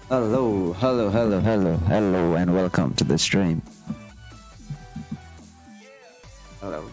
Hello, and welcome to the stream. Hello.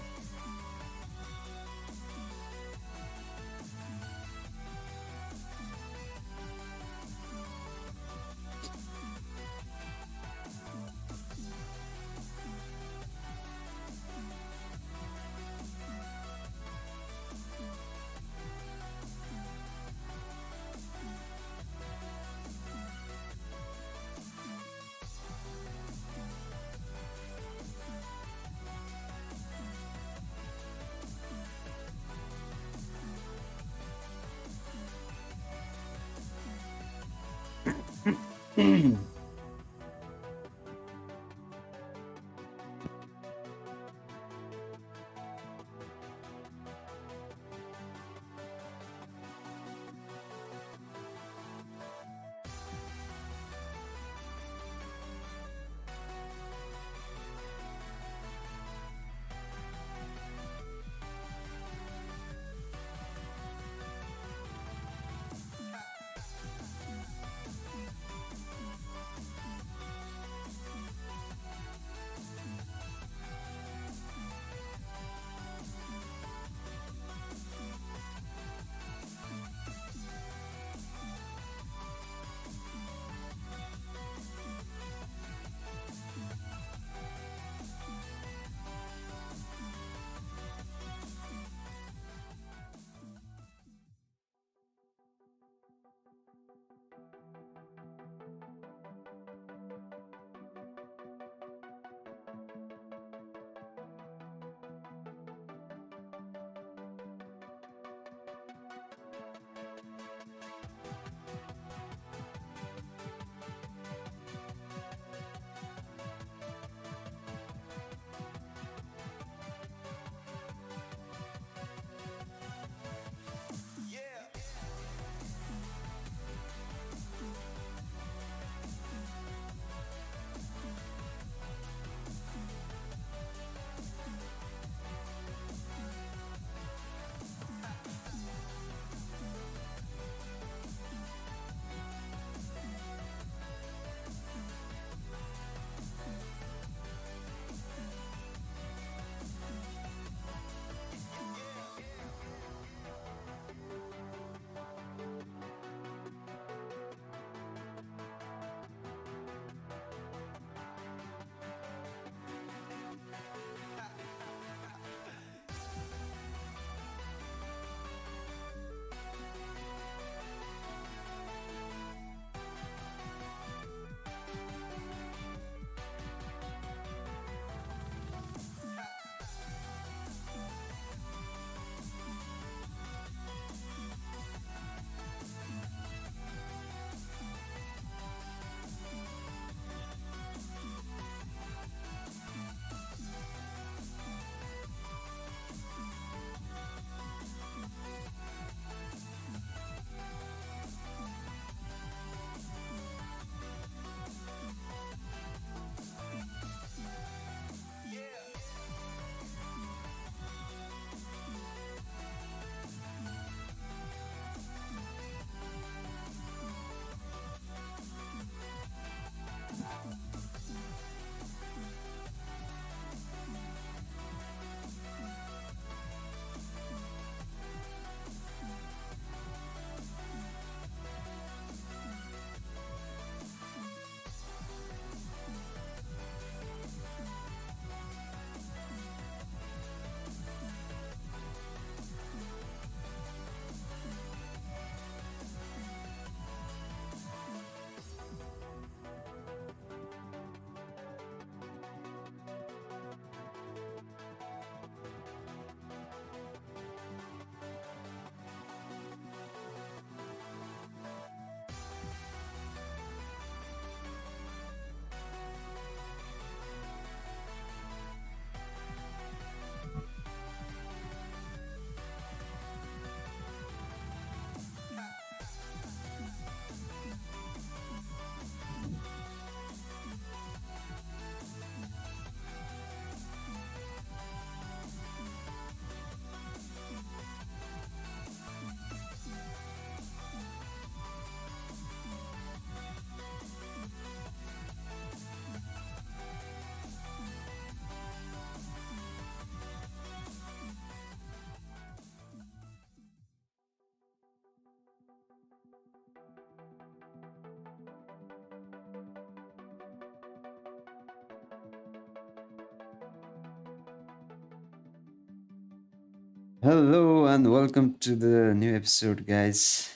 Hello and welcome to the new episode, guys.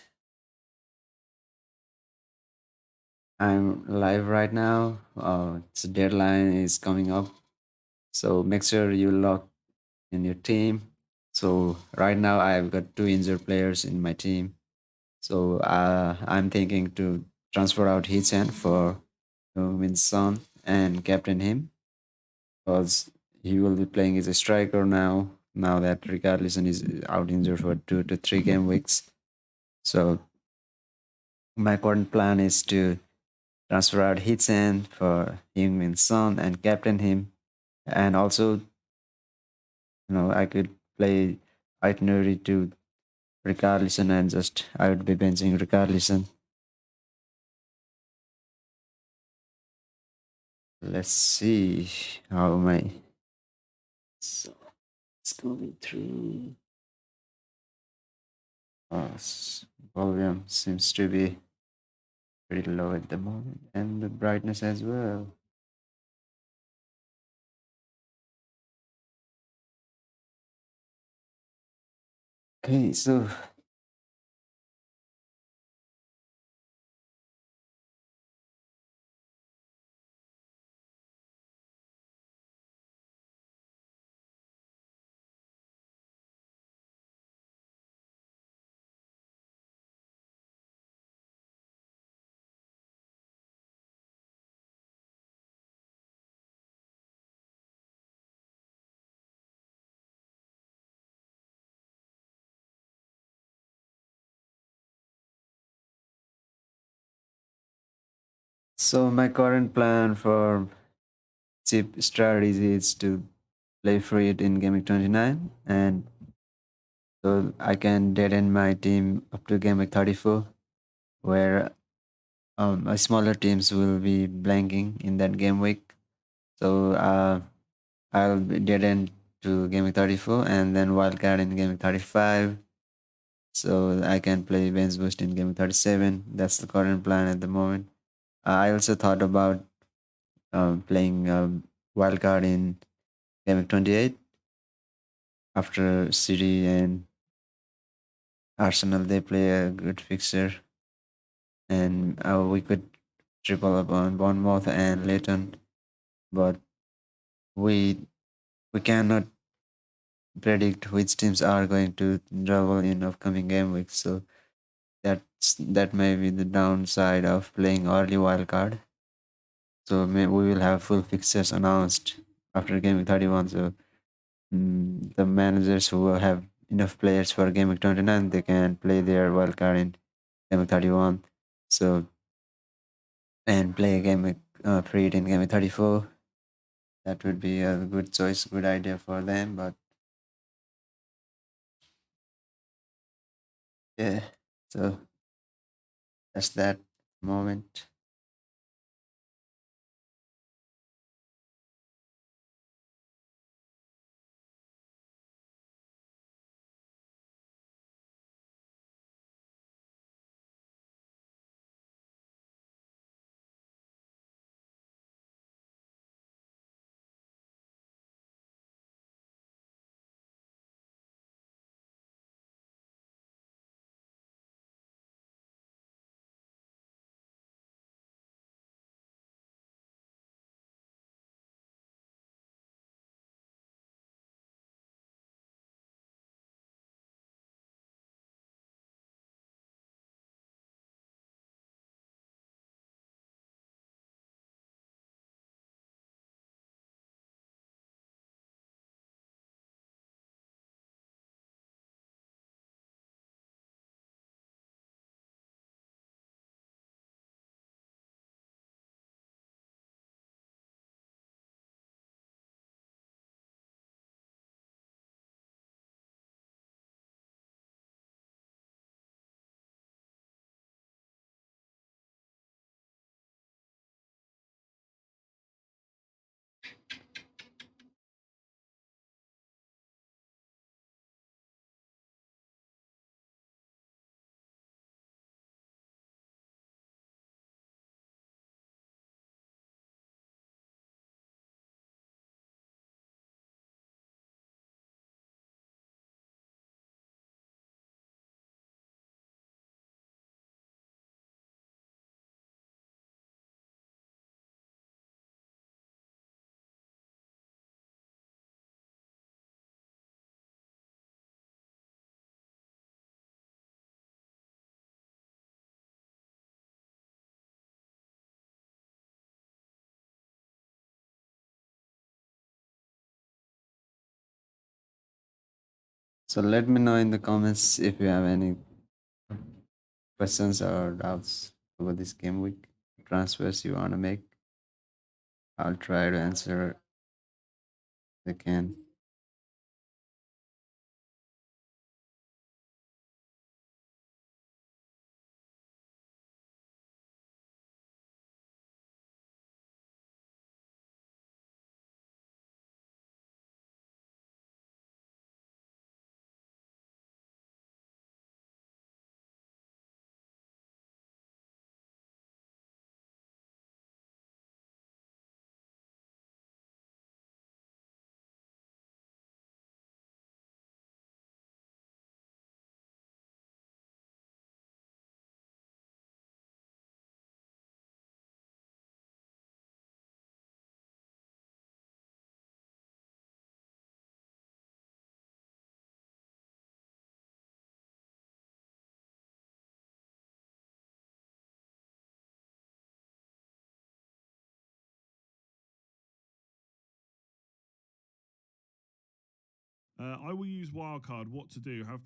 I'm live right now. It's deadline is coming up, so make sure you lock in your team. So right now I've got two injured players in my team. So I'm thinking to transfer out Hitchan for Min Son and captain him because he will be playing as a striker now. Now that Richarlison is out injured for 2 to 3 game weeks. So my current plan is to transfer out Hitsen for Heung-min Son and captain him. And also, I could play itinerary to Richarlison and just I would be benching Richarlison. Let's see how my so it's going through. Volume seems to be pretty low at the moment, and the brightness as well. Okay, my current plan for cheap strategy is to play free it in Gaming 29, and so I can dead end my team up to Gaming 34, where smaller teams will be blanking in that game week. So I'll be dead end to Gaming 34 and then wildcard in Gaming 35. So I can play bench boost in Gaming 37. That's the current plan at the moment. I also thought about playing wildcard in Gaming 28 after City and Arsenal. They play a good fixture, and we could triple up on Bournemouth and Leighton, but we we cannot predict which teams are going to double in upcoming game weeks. So that may be the downside of playing early wildcard. So we will have full fixtures announced after game week 31. So the managers who have enough players for game week 29, they can play their wildcard in game week 31. So and play a game week free in game week 34. That would be a good choice, good idea for them. But yeah, so that's that moment. So let me know in the comments if you have any questions or doubts about this game week transfers you want to make. I'll try to answer if I can. I will use wildcard. What to do? Have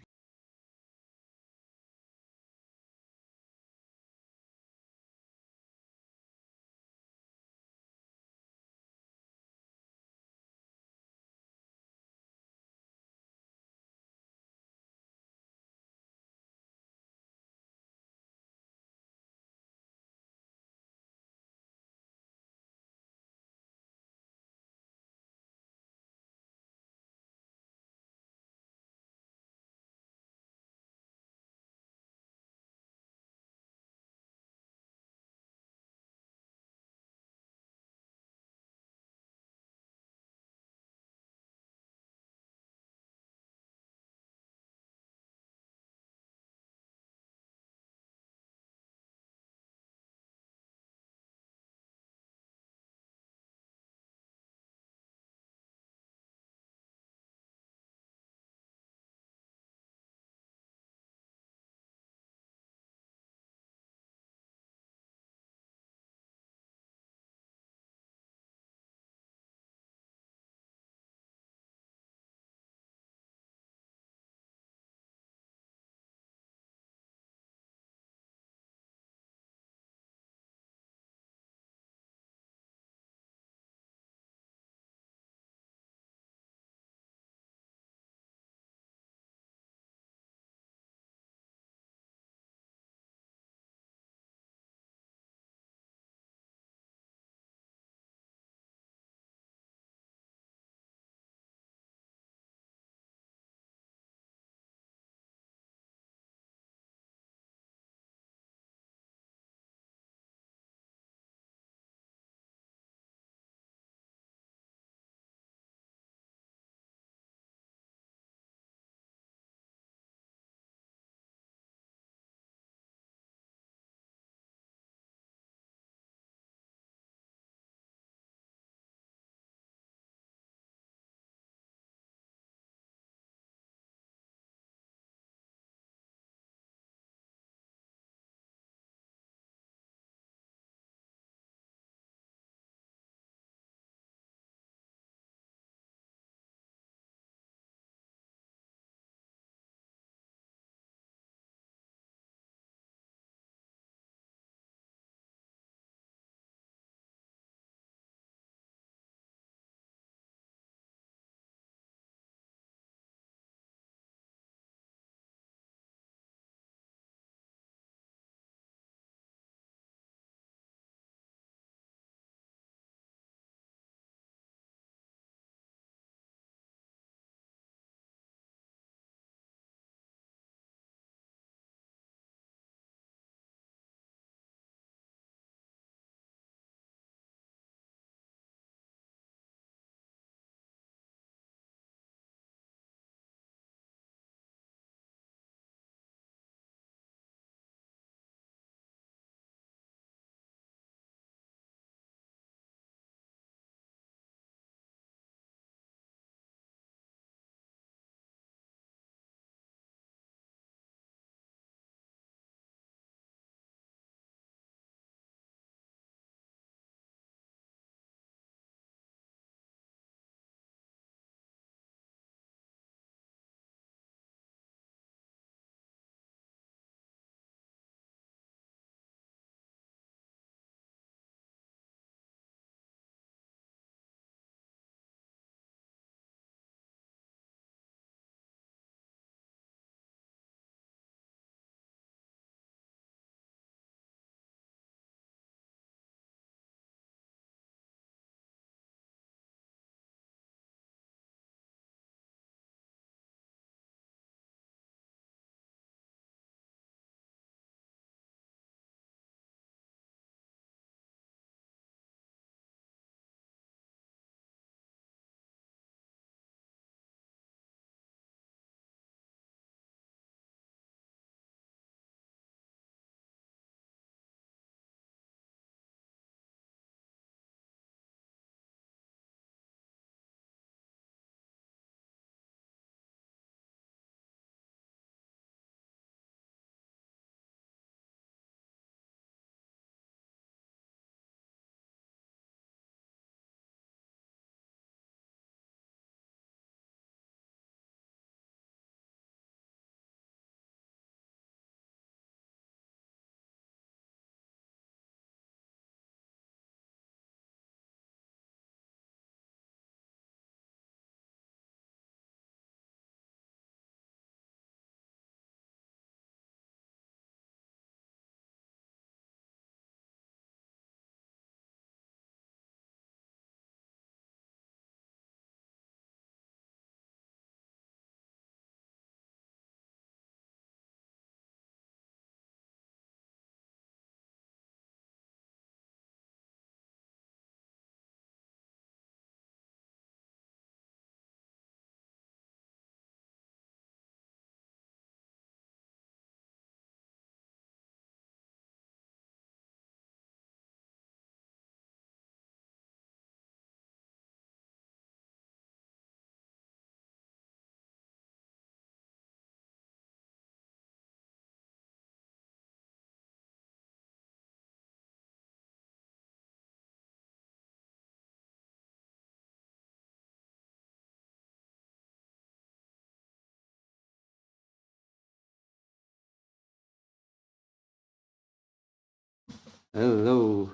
Hello,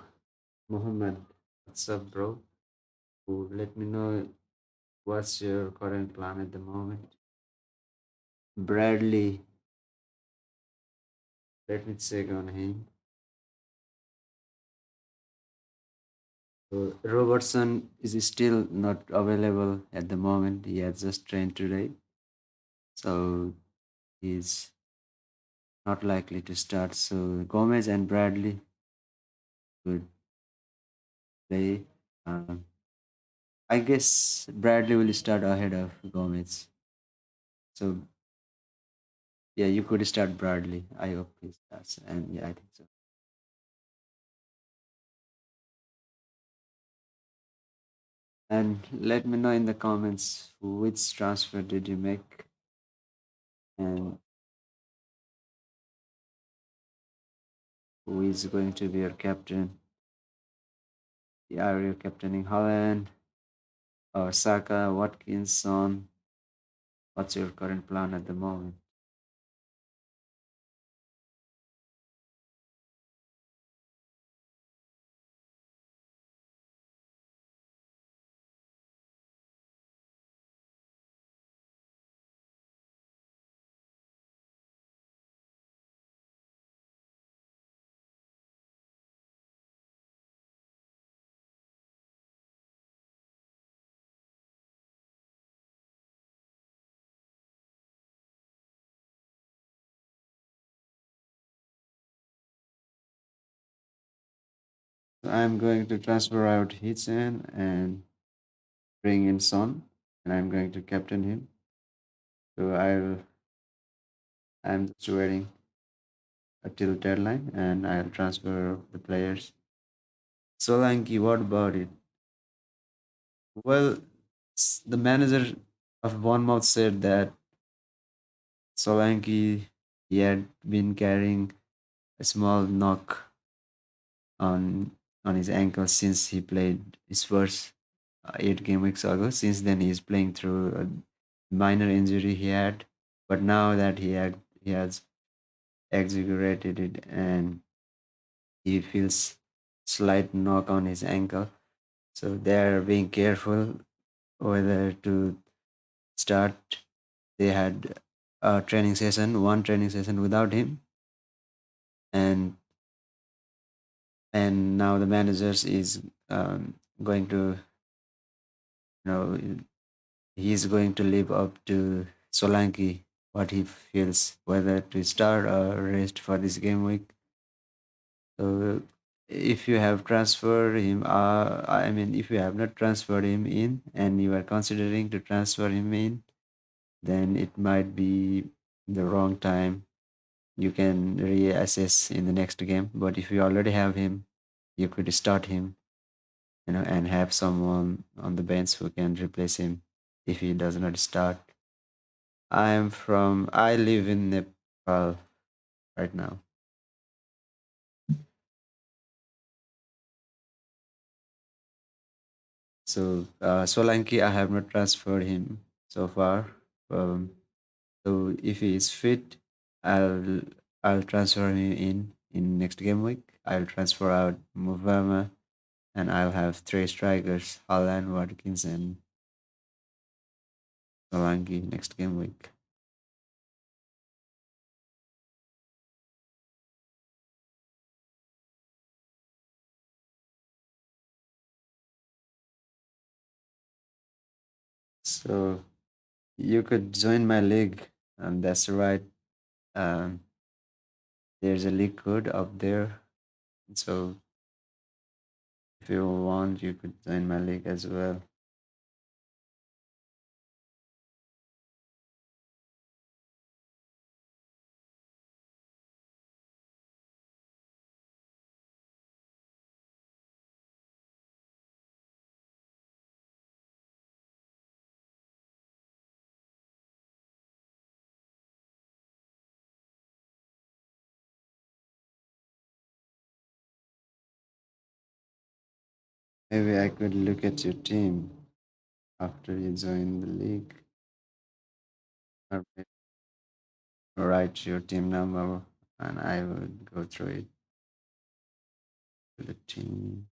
Mohammed. What's up, bro? Let me know what's your current plan at the moment. Bradley, let me check on him. So Robertson is still not available at the moment. He has just trained today, so he's not likely to start. So Gomez and Bradley could play. Um, I guess Bradley will start ahead of Gomez. So yeah, you could start Bradley. I hope he starts, and yeah, I think so. And let me know in the comments which transfer did you make and who is going to be your captain. Yeah, are you captaining Holland or Saka, Watkins, Son? What's your current plan at the moment? So I'm going to transfer out Hitchen and bring in Son, and I'm going to captain him. So I'm just waiting until deadline, and I'll transfer the players. Solanke, what about it? Well, the manager of Bournemouth said that Solanke he had been carrying a small knock on his ankle since he played his first 8 game weeks ago. Since then, he's playing through a minor injury he had, but now that he has exaggerated it and he feels slight knock on his ankle, so they're being careful whether to start. They had a training session, one training session without him, and now the managers is going to, you know, he's going to live up to Solanke what he feels whether to start or rest for this game week. So if you have transferred him, I mean, if you have not transferred him in and you are considering to transfer him in, then it might be the wrong time. You can reassess in the next game. But if you already have him, you could start him, and have someone on the bench who can replace him if he does not start. I live in Nepal right now. So Solanki, I have not transferred him so far. Um, so if he is fit, I'll I'll transfer him in next game week. I'll transfer out Muvama, and I'll have three strikers: Haaland, Watkins, and Solanki next game week. So you could join my league, and that's right. Um, there's a league code up there. So if you want, you could join my league as well. Maybe I could look at your team after you join the league, or maybe write your team number and I would go through it. to the team.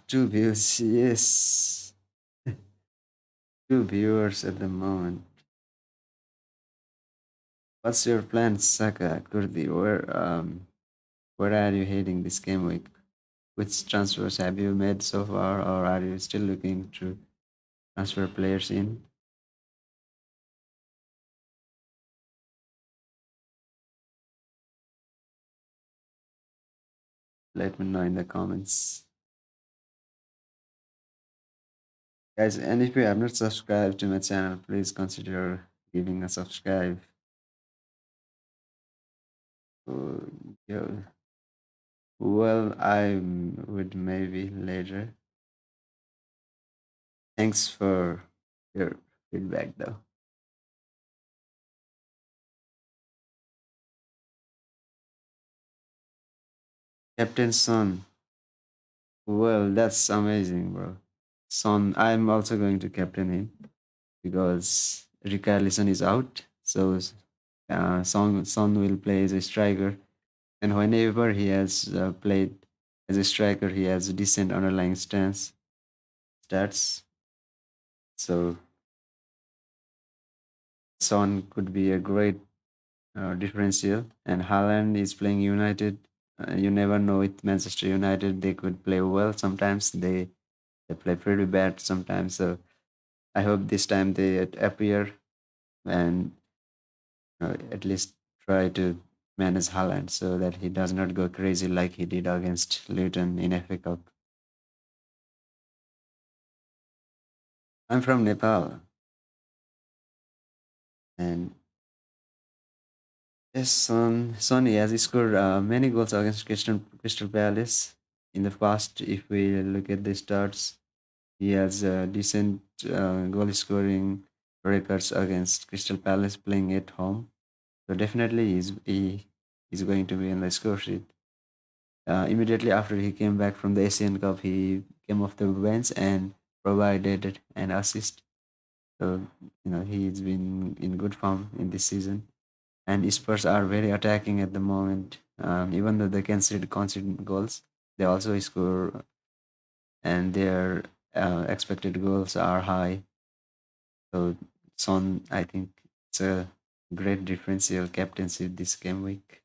Two views, yes. Two viewers at the moment. What's your plan, Saka Kurdi? Where are you heading this game week? Which transfers have you made so far, or are you still looking to transfer players in? Let me know in the comments. Guys, and if you have not subscribed to my channel, please consider giving a subscribe. Oh, yo. Well, I would maybe later. Thanks for your feedback, though. Captain Son. Well, that's amazing, bro. Son, I'm also going to captain him because Richarlison is out. So Son will play as a striker. And whenever he has played as a striker, he has decent underlying stats. So Son could be a great differential. And Haaland is playing United. You never know with Manchester United; they could play well. Sometimes they play pretty bad. Sometimes, so I hope this time they appear and at least try to manage Haaland so that he does not go crazy like he did against Luton in FA Cup. I'm from Nepal, and yes, Son he has scored many goals against Crystal Palace in the past. If we look at the stats, he has decent goal scoring records against Crystal Palace playing at home. So definitely he's going to be in the score sheet. Immediately after he came back from the Asian Cup, he came off the bench and provided an assist. So he's been in good form in this season. And Spurs are very attacking at the moment. Even though they concede goals, they also score, and their expected goals are high. So Son, I think it's a great differential captaincy this game week.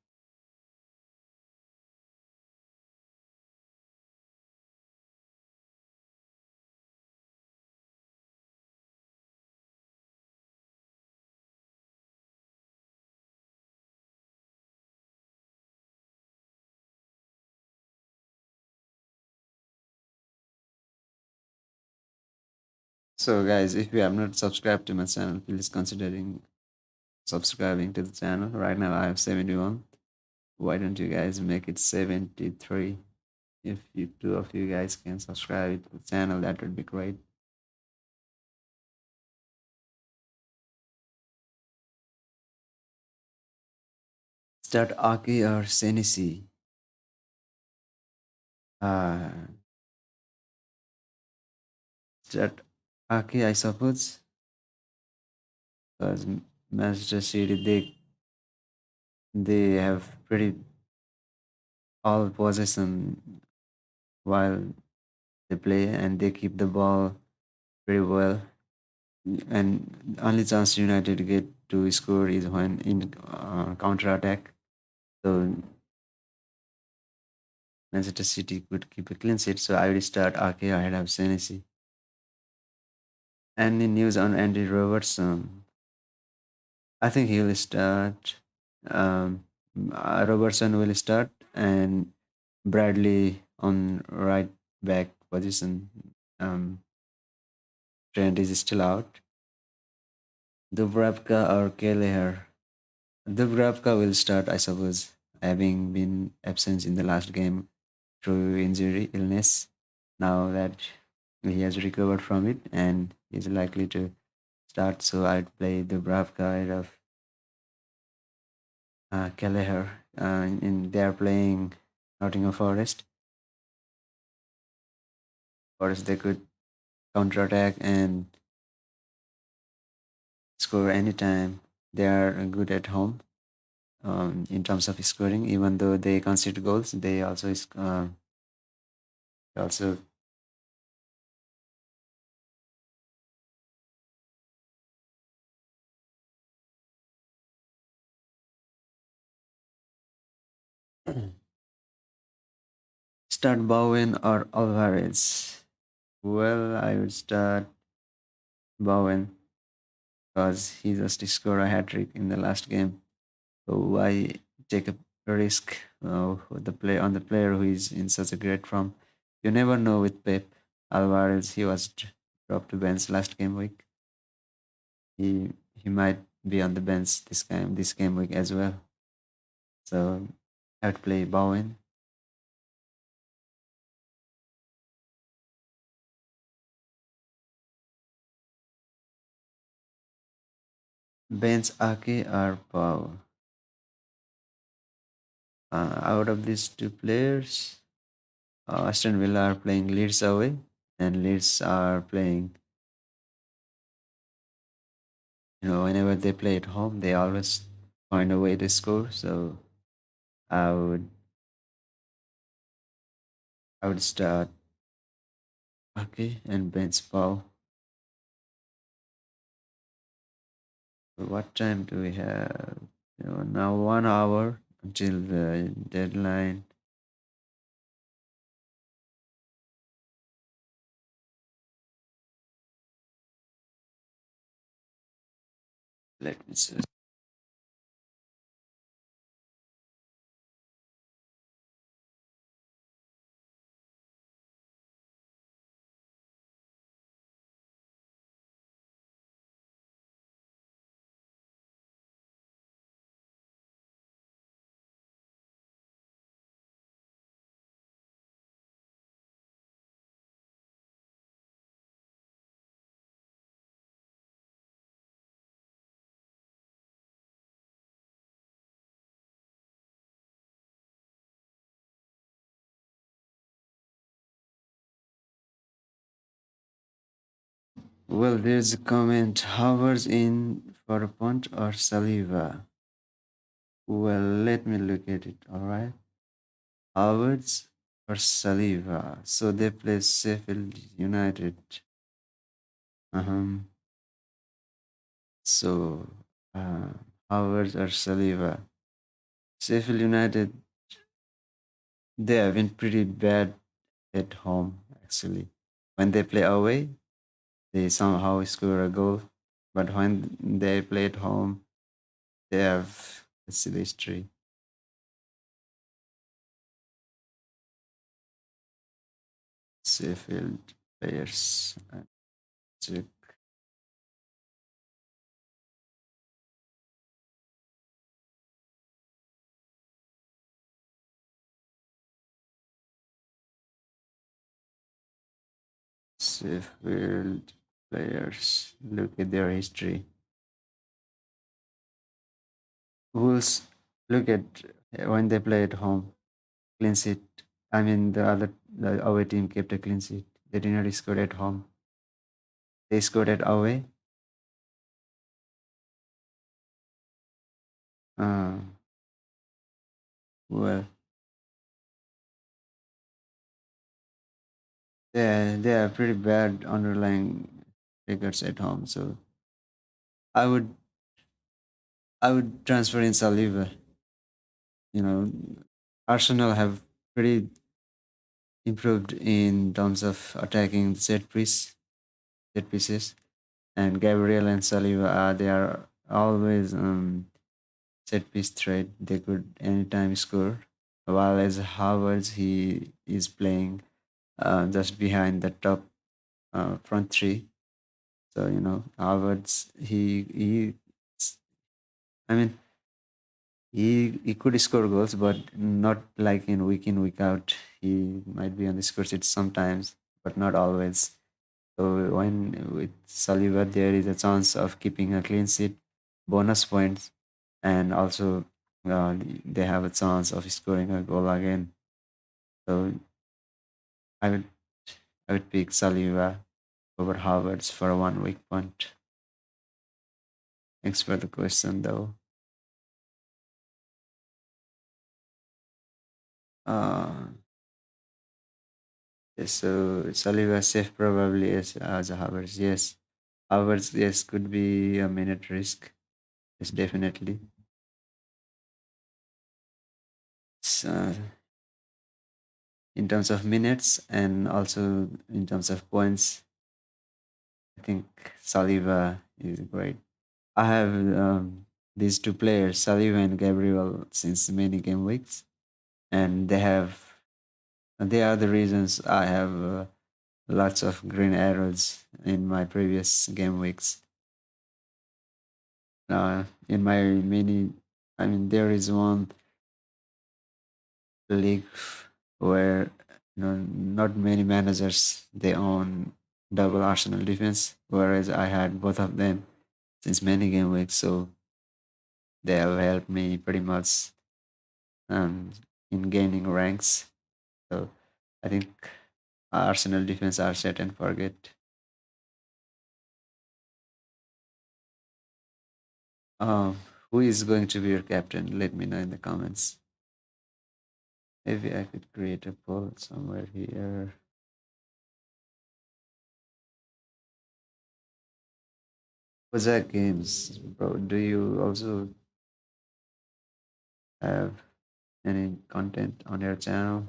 So guys, if you have not subscribed to my channel, please considering subscribing to the channel. Right now I have 71. Why don't you guys make it 73? If you two of you guys can subscribe to the channel, that would be great. Start Aki or Senisi? Uh, start Aki, I suppose, because Manchester City they have pretty all possession while they play, and they keep the ball pretty well. And only chance United get to score is when in counter attack. So Manchester City could keep a clean sheet. So I will start Ake ahead of Senesi. Any news on Andy Robertson? I think he'll start. Um, Robertson will start, and Bradley on right back position. Um, Trent is still out. Dubravka or Kelleher? Dubravka will start, I suppose, having been absent in the last game through injury, illness. Now that he has recovered from it and is likely to start, so I'd play Dubravka ahead of Kelleher. in they are playing Nottingham Forest. Forest they could counterattack and score anytime. They are good at home in terms of scoring. Even though they concede goals, they also start Bowen or Alvarez. Well, I would start Bowen because he just scored a hat trick in the last game. So why take a risk with the player who is in such a great form? You never know with Pep. Alvarez, he was dropped to bench last game week. He might be on the bench this game week as well. So I would play Bowen. Bench Ake or Pau. Out of these two players, Aston Villa are playing Leeds away, and Leeds are playing. Whenever they play at home, they always find a way to score. So I would I would start Ake and bench Pau. So what time do we have? Now 1 hour until the deadline. Let me see. Well, there's a comment. Hovers in for a punt or Saliva? Well, let me look at it. All right. Howards or Saliva? So they play Sheffield United. Um. So, uh, Howards or Saliva? Sheffield United, they have been pretty bad at home, actually. When they play away, they somehow score a goal. But when they play at home, they have a silly history. Sheffield players. Check. Sheffield players. Look at their history. Wolves, look at when they play at home. Clean sheet. I mean, the away team kept a clean sheet. They did not score at home. They scored at away. Uh, well, they are pretty bad underlying figures at home. So I would I would transfer in Saliba. You know, Arsenal have pretty improved in terms of attacking set pieces, and Gabriel and Saliba they are always set piece threat. They could anytime score. While as Havertz, he is playing just behind the top front three. So Havertz, I mean, he could score goals, but not like in week out. He might be on the score sheet sometimes, but not always. So when with Saliba, there is a chance of keeping a clean sheet, bonus points, and also they have a chance of scoring a goal again. So I would I would pick Saliba over Havertz for a 1 week punt. Thanks for the question, though. Uh, yes, so Saliba safe probably as a Havertz. Yes, Havertz, yes, could be a minute risk. Yes, definitely. So, in terms of minutes and also in terms of points, I think Saliba is great. I have these two players, Saliba and Gabriel, since many game weeks, and they are the reasons I have lots of green arrows in my previous game weeks. In my mini, I mean, there is one league where not many managers they own double Arsenal defense, whereas I had both of them since many game weeks, so they have helped me pretty much um, in gaining ranks. So I think Arsenal defense are set and forget. Um, who is going to be your captain? Let me know in the comments. Maybe I could create a poll somewhere here. What's that games, bro? Do you also have any content on your channel?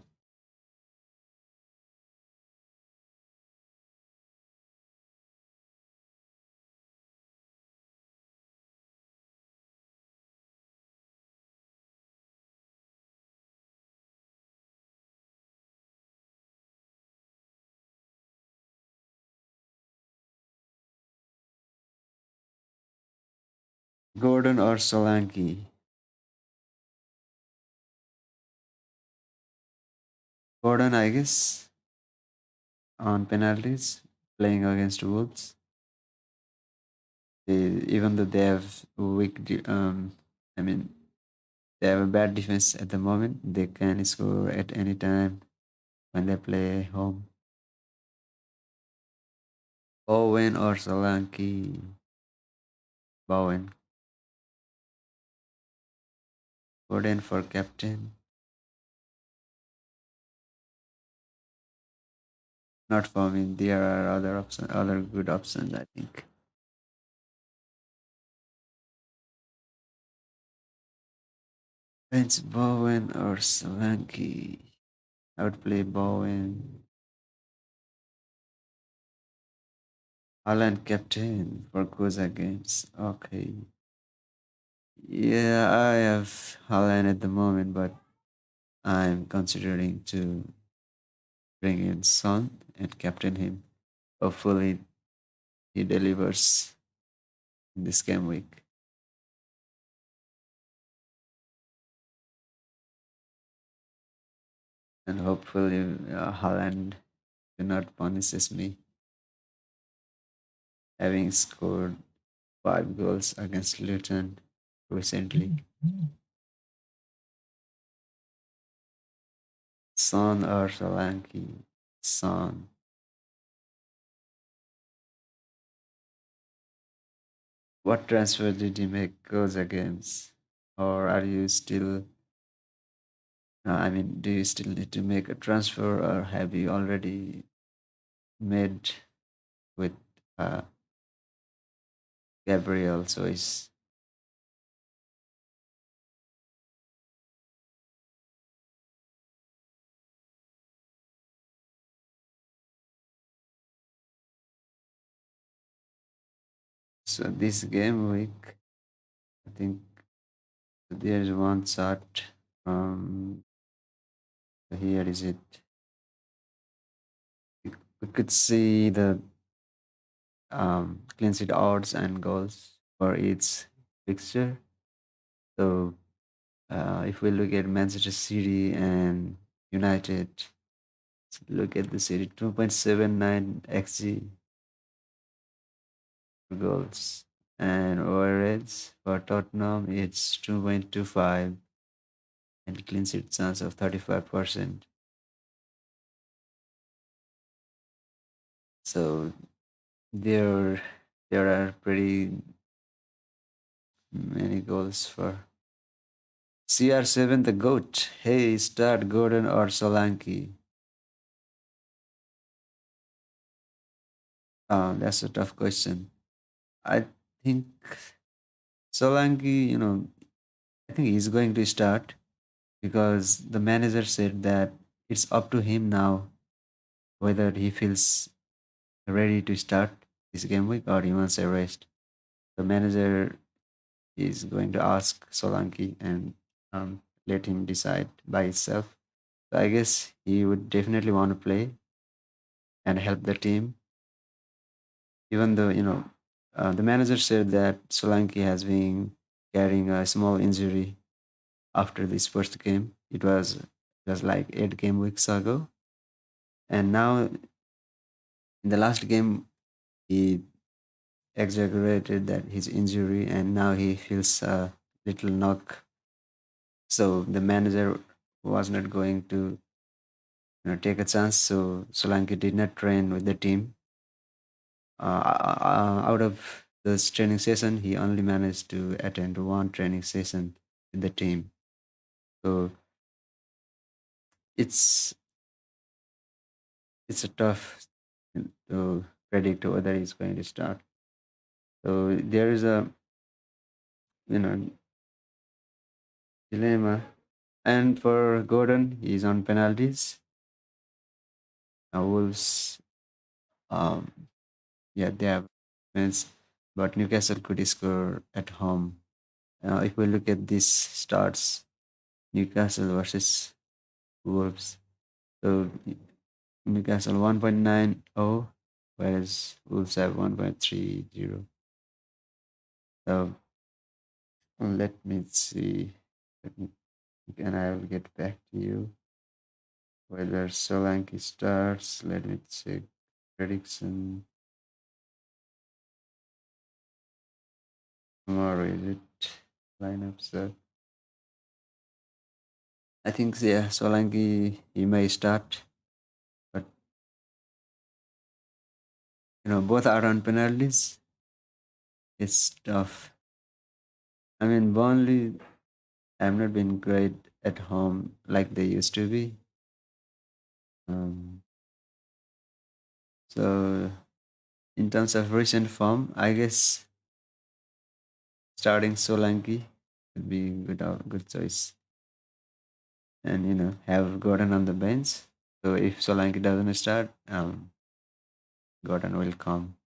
Gordon or Solanke? Gordon, I guess, on penalties, playing against Wolves. Even though they have I mean, they have a bad defense at the moment. They can score at any time when they play home. Bowen or Solanke? Bowen. Gordon for captain. Not for me. There are other good options, I think. It's Bowen or Solanke. I would play Bowen. Holland captain for Koza games. Okay. Yeah, I have Holland at the moment, but I'm considering to bring in Son and captain him. Hopefully, he delivers in this game week. And hopefully, Holland do not punishes me, having scored 5 goals against Luton recently. Son or Solanke? Son. What transfer did you make goes against? Or are you still, I mean, do you still need to make a transfer or have you already made with uh, Gabriel? So this game week, I think there's one shot from here. Is it? We could see the clean sheet odds and goals for each fixture. So if we look at Manchester City and United, look at the City 2.79 xg goals, and average for Tottenham it's 2.25. and clean sheet chance of 35%. So there there are pretty many goals for CR7 the GOAT. Hey, start Gordon or Solanke? That's a tough question. I think Solanke, I think he's going to start because the manager said that it's up to him now whether he feels ready to start this game week or he wants a rest. The manager is going to ask Solanke and let him decide by himself. So I guess he would definitely want to play and help the team, even though the manager said that Solanke has been carrying a small injury after this first game. It was like 8 game weeks ago, and now in the last game he exaggerated that his injury, and now he feels a little knock. So the manager was not going to take a chance. So Solanke did not train with the team. Out of this training session, he only managed to attend one training session with the team. So it's it's a tough to predict whether he's going to start. So there is a you know dilemma. And for Gordon, he's on penalties. Wolves, um, yeah, they have wins, but Newcastle could score at home. If we look at these starts, Newcastle versus Wolves. So Newcastle 1.90, whereas Wolves have 1.30. So let me see. Let me, and I will get back to you whether Solanke starts. Let me check prediction tomorrow. Is it lineup set? I think yeah, Solanke he may start, but both are on penalties. It's tough. I mean, Burnley have not been great at home like they used to be. Um, so in terms of recent form, I guess starting Solanke would be good choice, and have Gordon on the bench. So if Solanke doesn't start, Gordon will come.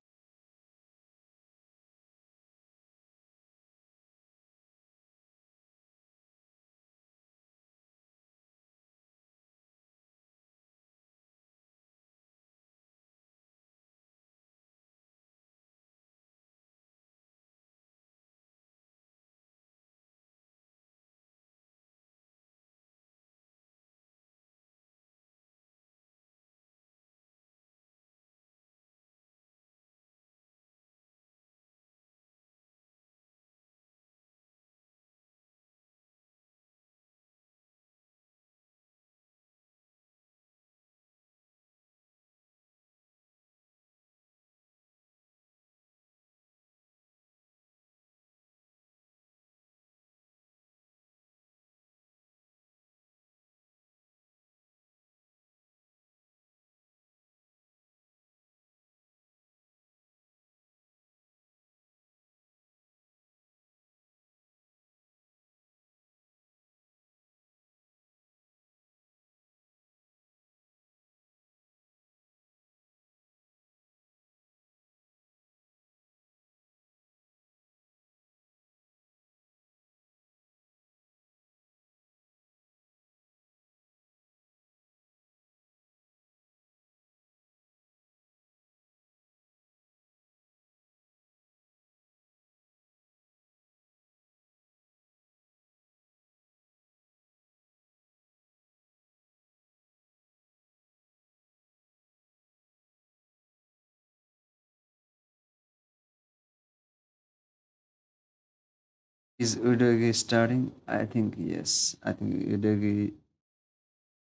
Is Udogi starting? I think yes. I think Udogi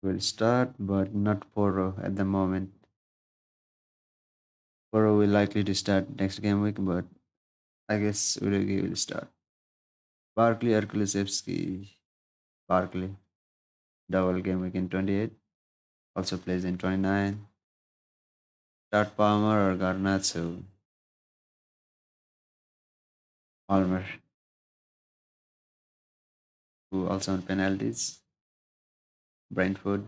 will start, but not Poro at the moment. Poro will likely to start next game week, but I guess Udogi will start. Barkley or Kulusevski. Barkley. Double game week in 28. Also plays in 29. Start Palmer or Garnacho. Palmer, who also on penalties. Brentford,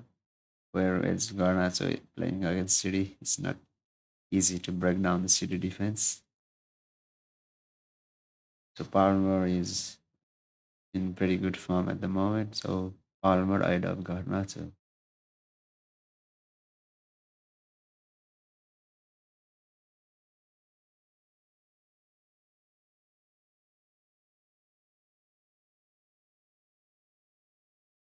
whereas Garnacho playing against City, it's not easy to break down the City defense. So Palmer is in pretty good form at the moment. So Palmer ahead of Garnacho.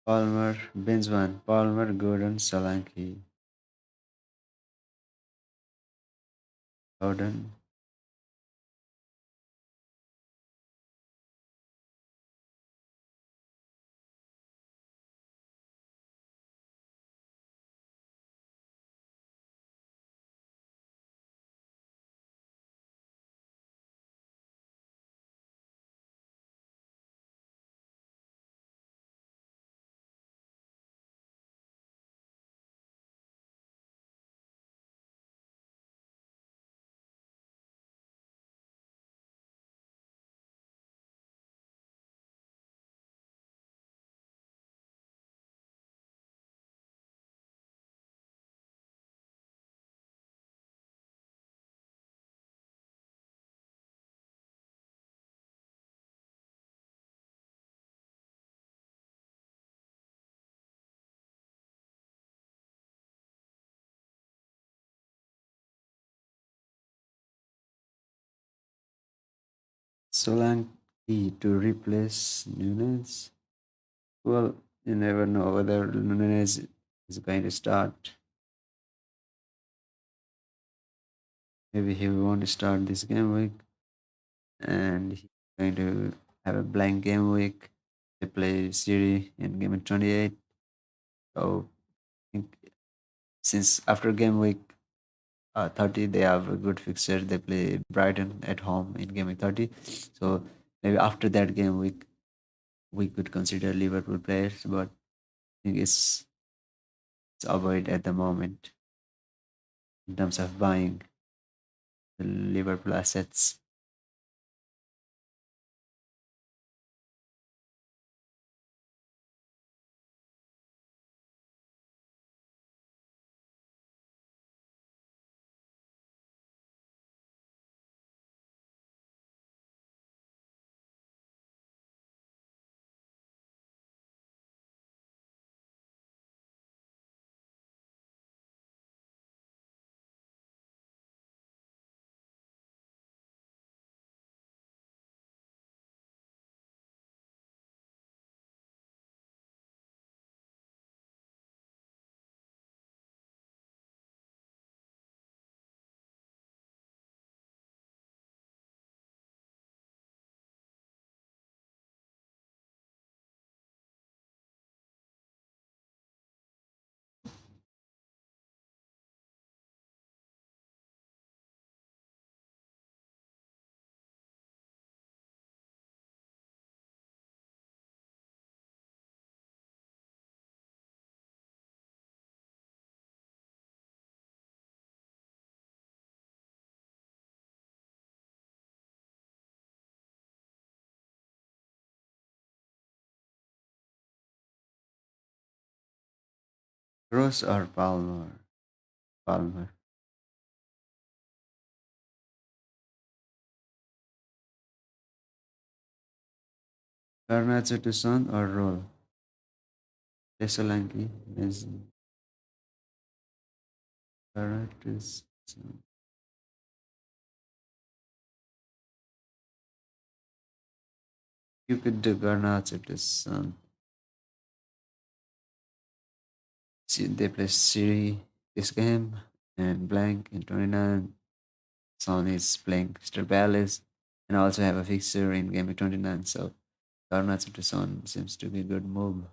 Palmer, Benzwan, Palmer, Gordon, Solanke, Gordon. Solanke to replace Nunes. Well, you never know whether Nunes is going to start. Maybe he won't start this game week, and he's going to have a blank game week. They play City in game 28. So I think since after game week 30, they have a good fixture. They play Brighton at home in game week 30. So maybe after that game week, we could consider Liverpool players, but I think it's avoid at the moment in terms of buying the Liverpool assets. Ross or Palmer? Palmer. Garnacho to Son or Roll? Solanke is Garnacho's Son. You could do Garnacho to Son. See, they play Siri this game and blank in 29. Son is playing Crystal Palace and also have a fixture in game 29. So Garnacho to Son seems to be a good move.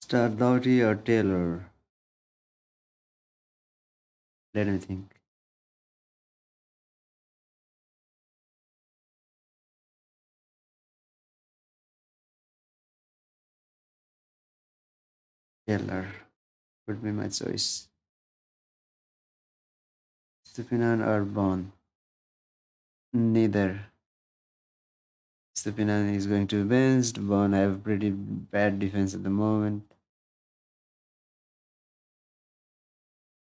Start Doughty or Taylor? Let me think. Taylor would be my choice. Stupinan or Bond? Neither. Stupinan is going to be benched. Bond have pretty bad defense at the moment.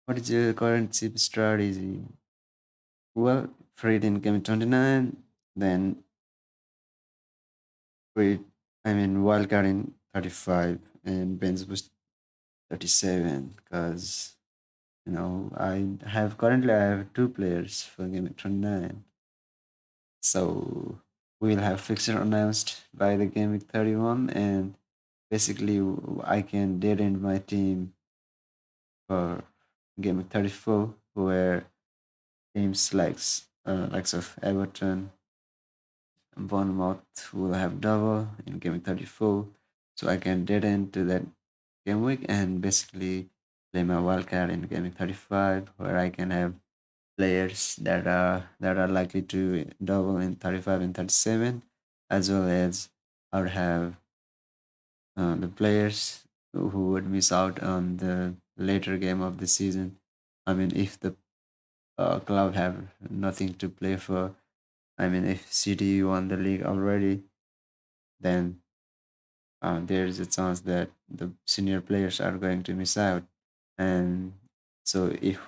What is your current chip strategy? Well, Fred in game 29, then Fred, wildcard in 35, and bench boost 37. Because, I have two players for game 29. So we'll have fixture announced by the game week 31, and basically I can dead end my team for game week 34, where teams likes of Everton, Bournemouth will have double in game week 34, so I can dead end to that game week and basically play my wildcard in Gaming 35, where I can have players that are likely to double in 35 and 37, as well as I would have the players who would miss out on the later game of the season. I mean, if the club have nothing to play for, I mean, if City won the league already, then there is a chance that the senior players are going to miss out. And so, if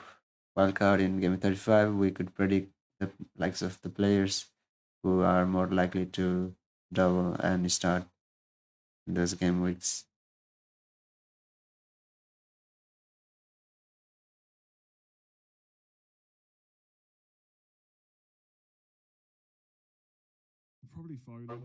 wildcard in game 35, we could predict the likes of the players who are more likely to double and start those game weeks. Probably Foden.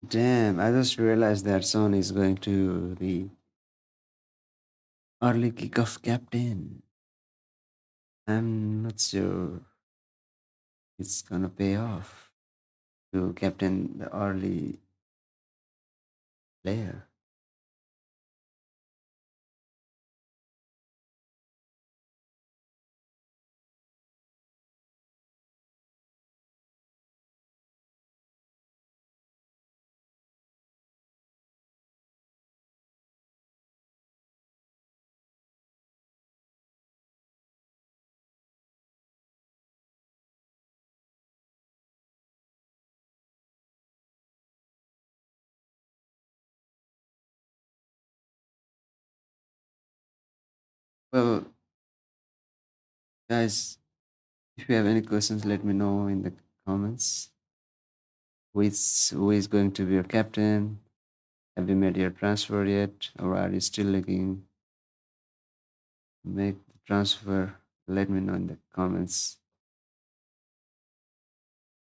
Damn, I just realized that Son is going to the early kickoff captain. I'm not sure it's gonna pay off to captain the early player. Well, guys, if you have any questions, let me know in the comments. Who is going to be your captain? Have you made your transfer yet, or are you still looking to make the transfer? Let me know in the comments.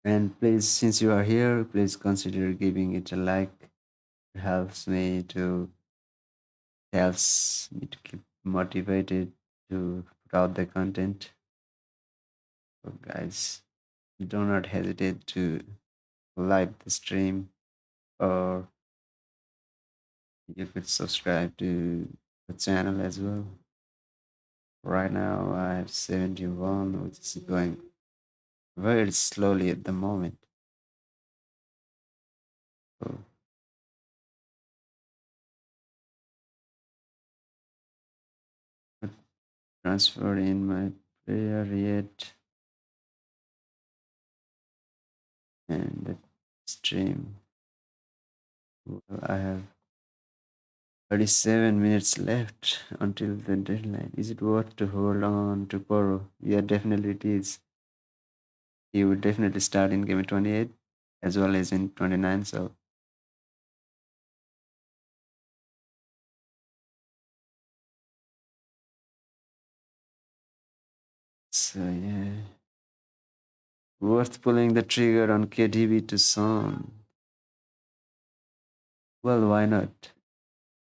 And please, since you are here, please consider giving it a like. It helps me to keep motivated to put out the content. So guys, do not hesitate to like the stream, or you could subscribe to the channel as well. Right now I have 71, which is going very slowly at the moment. So not transfer in my player yet, and the stream. Well, I have 37 minutes left until the deadline. Is it worth to hold on to borrow? Yeah, definitely it is. He would definitely start in game 28 as well as in 29. So yeah, worth pulling the trigger on KDB to Son. Well, why not?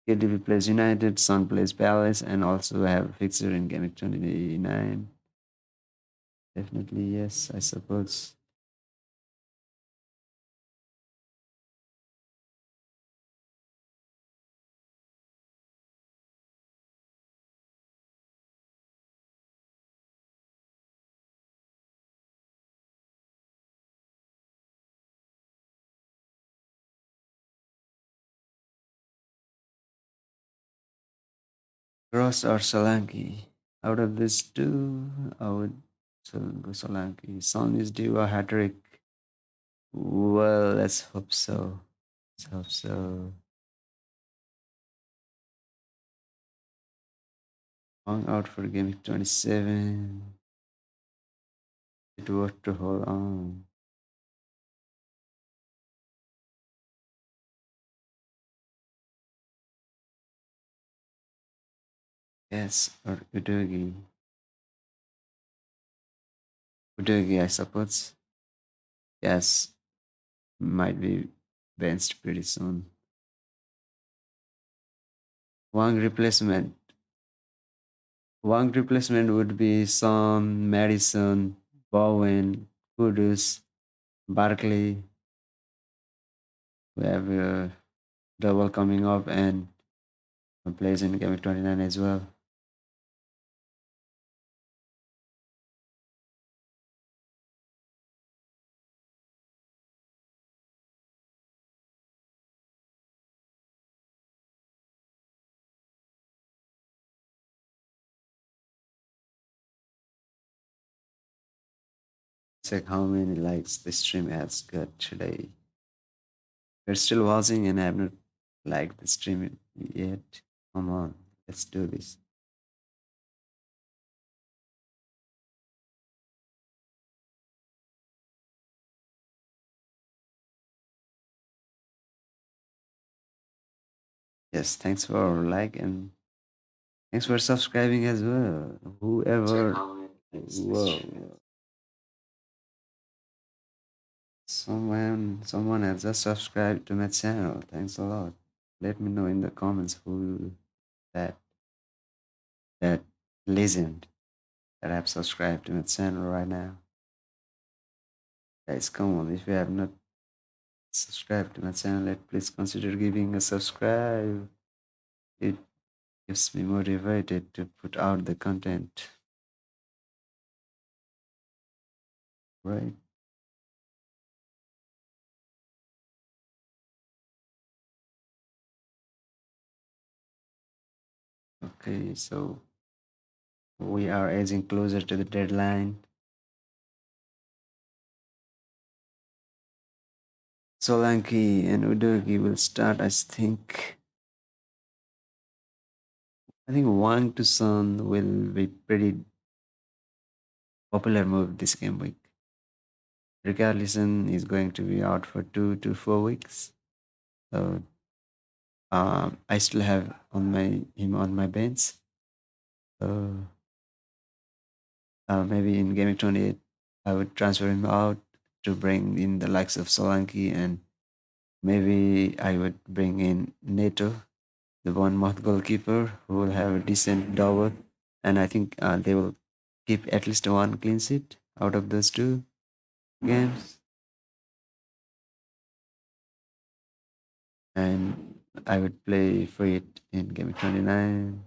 KDB plays United, Son plays Palace, and also have a fixture in Game Week 29. Definitely, yes, I suppose. Cross or Solanke? Out of these two, I would go Solanke. Son is due a hat trick. Well, let's hope so. Let's hope so. Long out for Game Week 27. It worth to hold on. Yes, or Udogi. Udogi, I suppose. Yes, might be benched pretty soon. Wang replacement. Wang replacement would be Son, Madison, Bowen, Kudus, Barkley. We have a double coming up and plays in Game 29 as well. Check how many likes the stream has got today. We're still watching and I have not liked the stream yet. Come on, let's do this. Yes, thanks for like and thanks for subscribing as well. Whoever. Whoa. Someone has just subscribed to my channel. Thanks a lot. Let me know in the comments who that that legend that have subscribed to my channel right now. Guys, come on, if you have not subscribed to my channel, please consider giving a subscribe. It gives me motivated to put out the content. Right? Okay, so we are edging closer to the deadline. Solanke and Udogi will start, I think Wang to Sun will be pretty popular move this game week. Richarlison is going to be out for 2 to 4 weeks. So I still have him on my bench. So maybe in Game 28, I would transfer him out to bring in the likes of Solanke, and maybe I would bring in Neto, the Bournemouth goalkeeper, who will have a decent double. And I think they will keep at least one clean sheet out of those two games. And I would play for it in Game 29.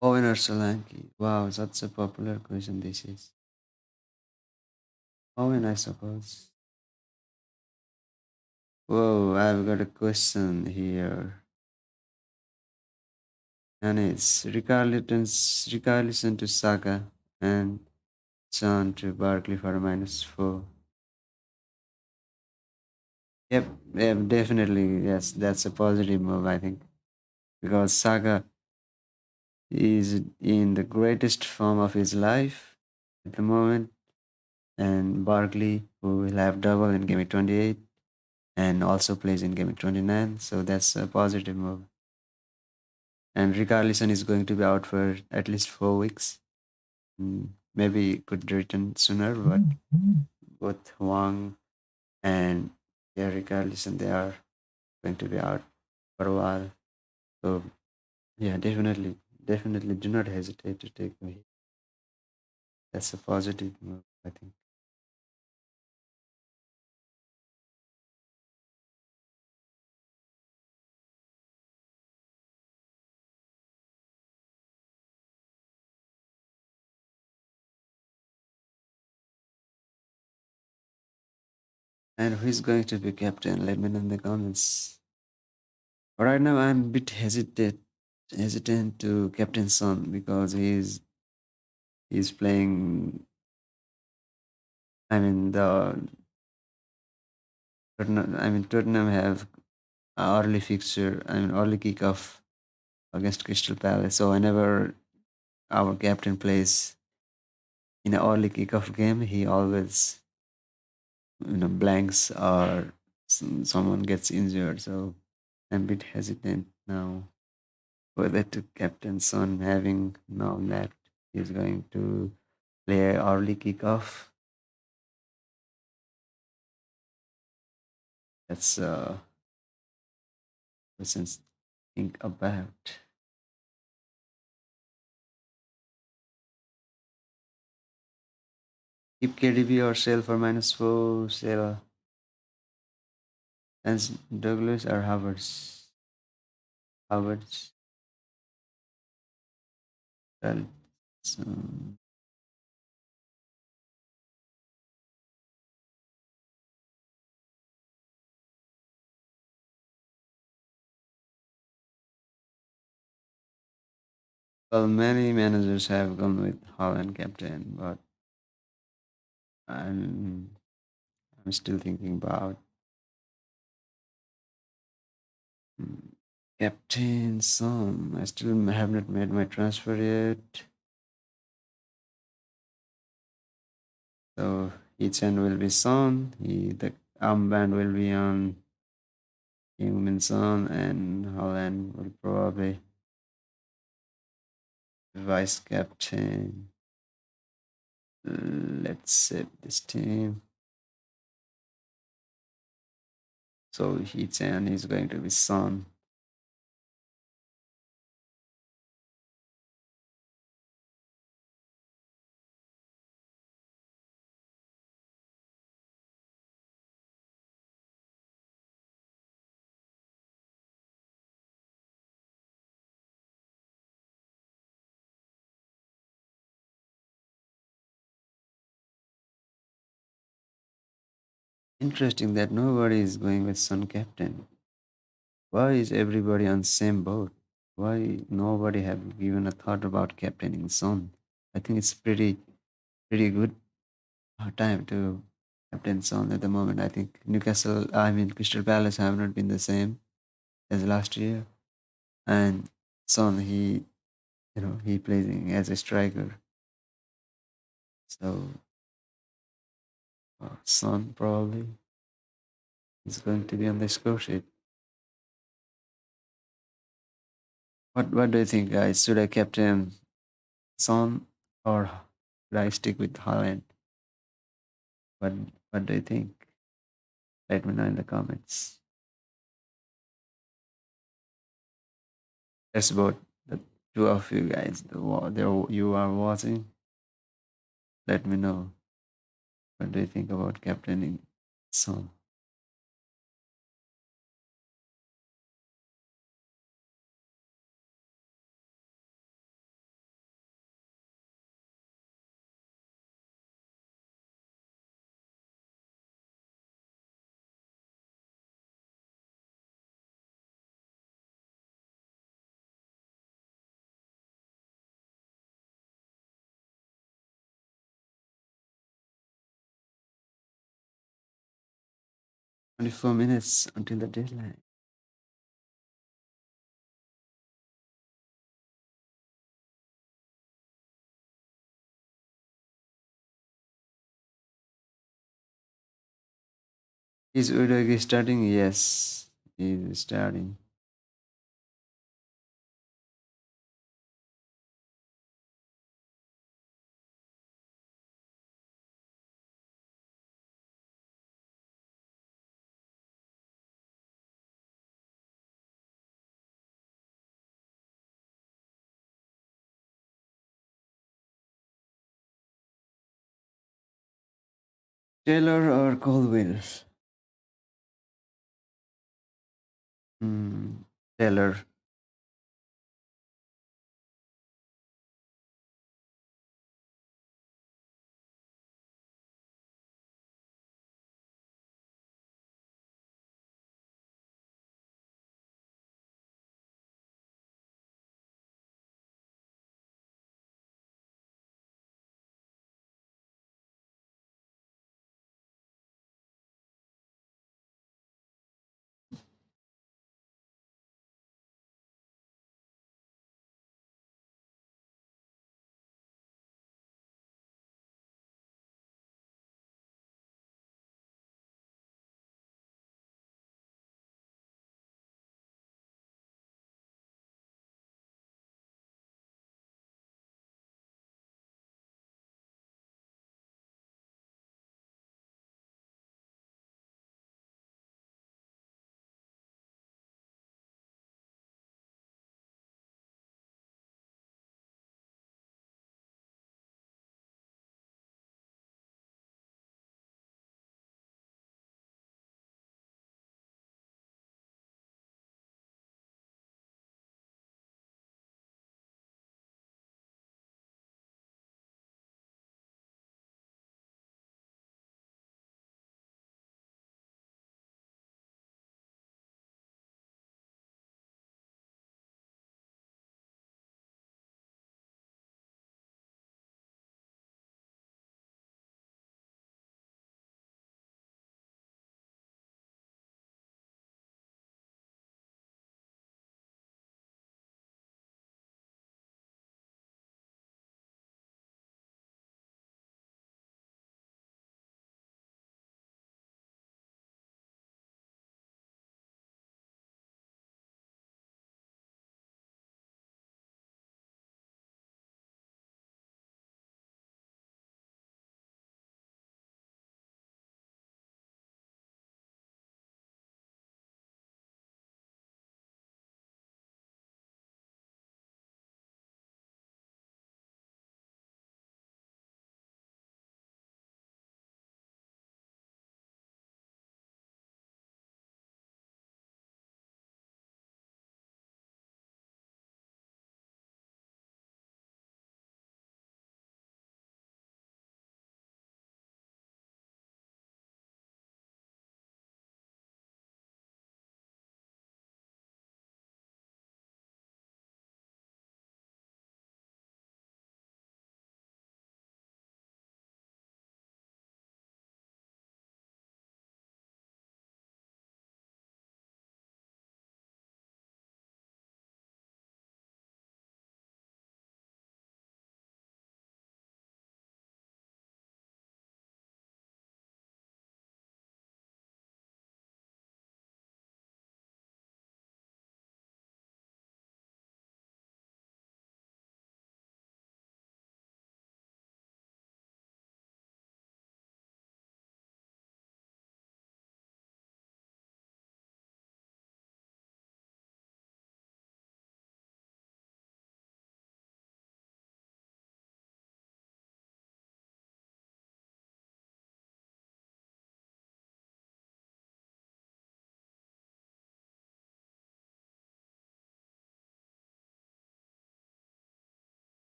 Owen or Solanke? Wow, that's a popular question this is. Owen, I suppose. Whoa, I've got a question here. And it's Ricarlison to Saka and Son to Barkley for a -4. Yep, definitely. Yes, that's a positive move, I think. Because Saka is in the greatest form of his life at the moment. And Barkley, who will have double in Game 28. and also plays in Game 29. So that's a positive move. And Richarlison is going to be out for at least 4 weeks. Maybe could return sooner, but both Huang and Richarlison, they are going to be out for a while. So yeah, definitely do not hesitate to take me. That's a positive move, I think. And who's going to be captain? Let me know in the comments. But right now, I'm a bit hesitant to captain Son because he's playing. I mean Tottenham have a early fixture. I mean early kickoff against Crystal Palace. So whenever our captain plays in an early kickoff game, he always blanks or someone gets injured. So I'm a bit hesitant now whether to captain Son, having known that he's going to play early kickoff. That's question to think about. Keep KDB or sell for -4, sell as Douglas or Havertz. Havertz. Well, so, many managers have gone with Holland captain, but I'm I'm still thinking about mm, captain Son. I still have not made my transfer yet. So each end will be Son. The armband will be on Heung-min Son, and Holland will probably be vice captain. Let's set this team. So each end is going to be Son. Interesting that nobody is going with Son captain. Why is everybody on same boat? Why nobody have given a thought about captaining Son? I think it's pretty good time to captain Son at the moment. I think Crystal Palace have not been the same as last year, and Son he plays as a striker, so Son probably is going to be on the score sheet. What do you think, guys? Should I captain Son or should I stick with Haaland? What What do you think? Let me know in the comments. That's about the two of you guys. You are watching. Let me know. What do you think about captaining Son? Twenty-four minutes until the deadline. Is Udogi starting? Yes, he's starting. Taylor or Colville? Hmm, Taylor.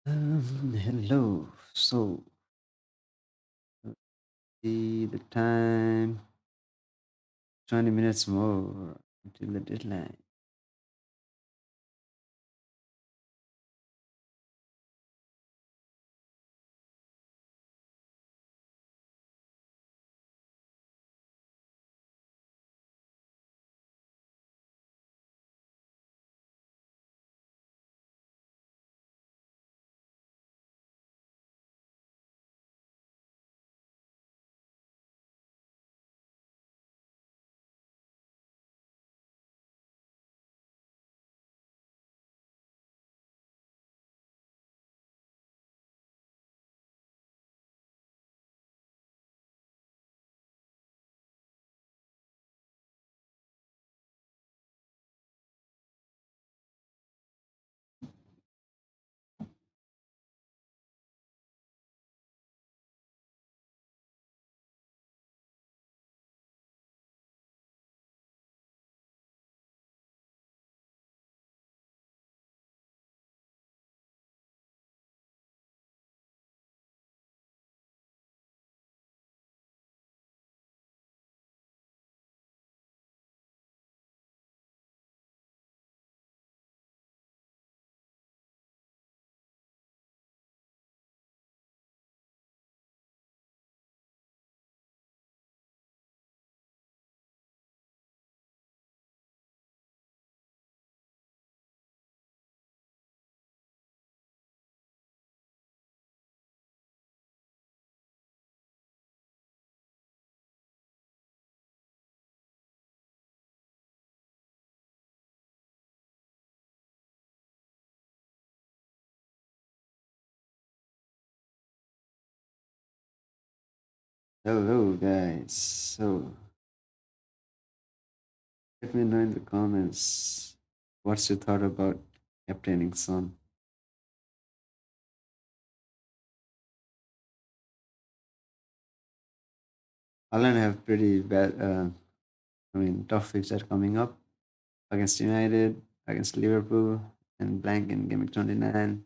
Hello. So, see the time 20 minutes more until the deadline. Hello, guys. So, let me know in the comments what's your thought about captaining Son. Holland have pretty bad, tough fixtures coming up against United, against Liverpool, and blank in Game Week 29.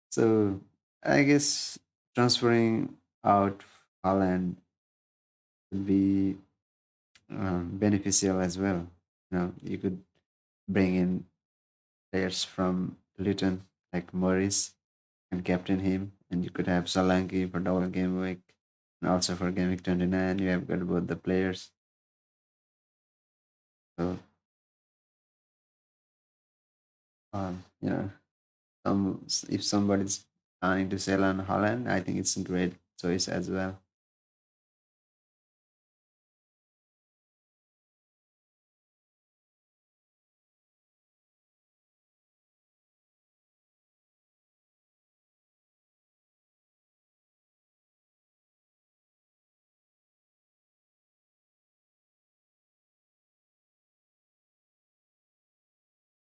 So, I guess transferring out Holland would be beneficial as well. You could bring in players from Luton like Morris and captain him, and you could have Solanke for double game week, and also for game week 29. You have got both the players. So, um, you know, if somebody's planning to sell on Holland, I think it's a great choice as well.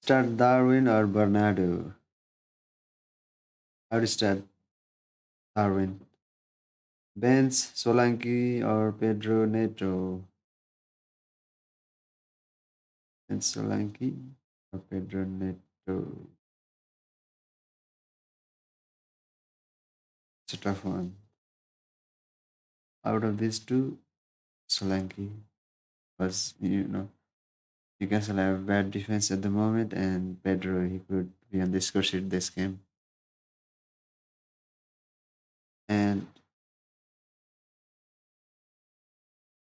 Start Darwin or Bernardo? How to start Darwin? Benz, Solanke, or Pedro Neto? And Solanke or Pedro Neto? It's a tough one. Out of these two, Solanke was, Newcastle have bad defense at the moment, and Pedro, he could be on the score sheet this game. And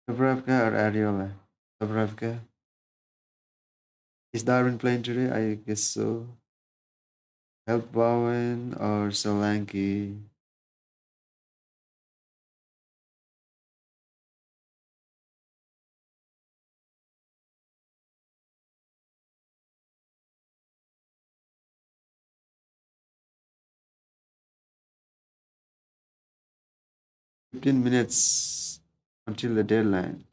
Dubravka or Ariola? Dubravka. Is Darwin playing today? I guess so. Help Bowen or Solanke? 15 minutes until the deadline.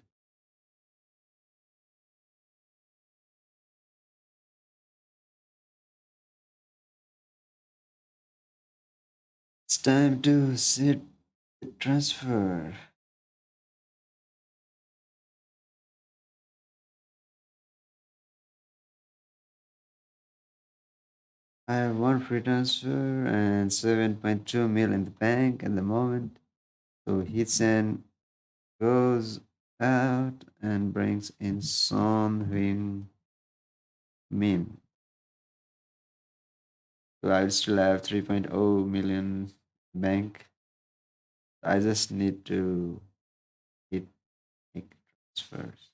It's time to sit the transfer. I have one free transfer and 7.2 mil in the bank at the moment. So Hitsen goes out and brings in Son Heung Min. So I still have 3.0 million bank. I just need to hit make transfers.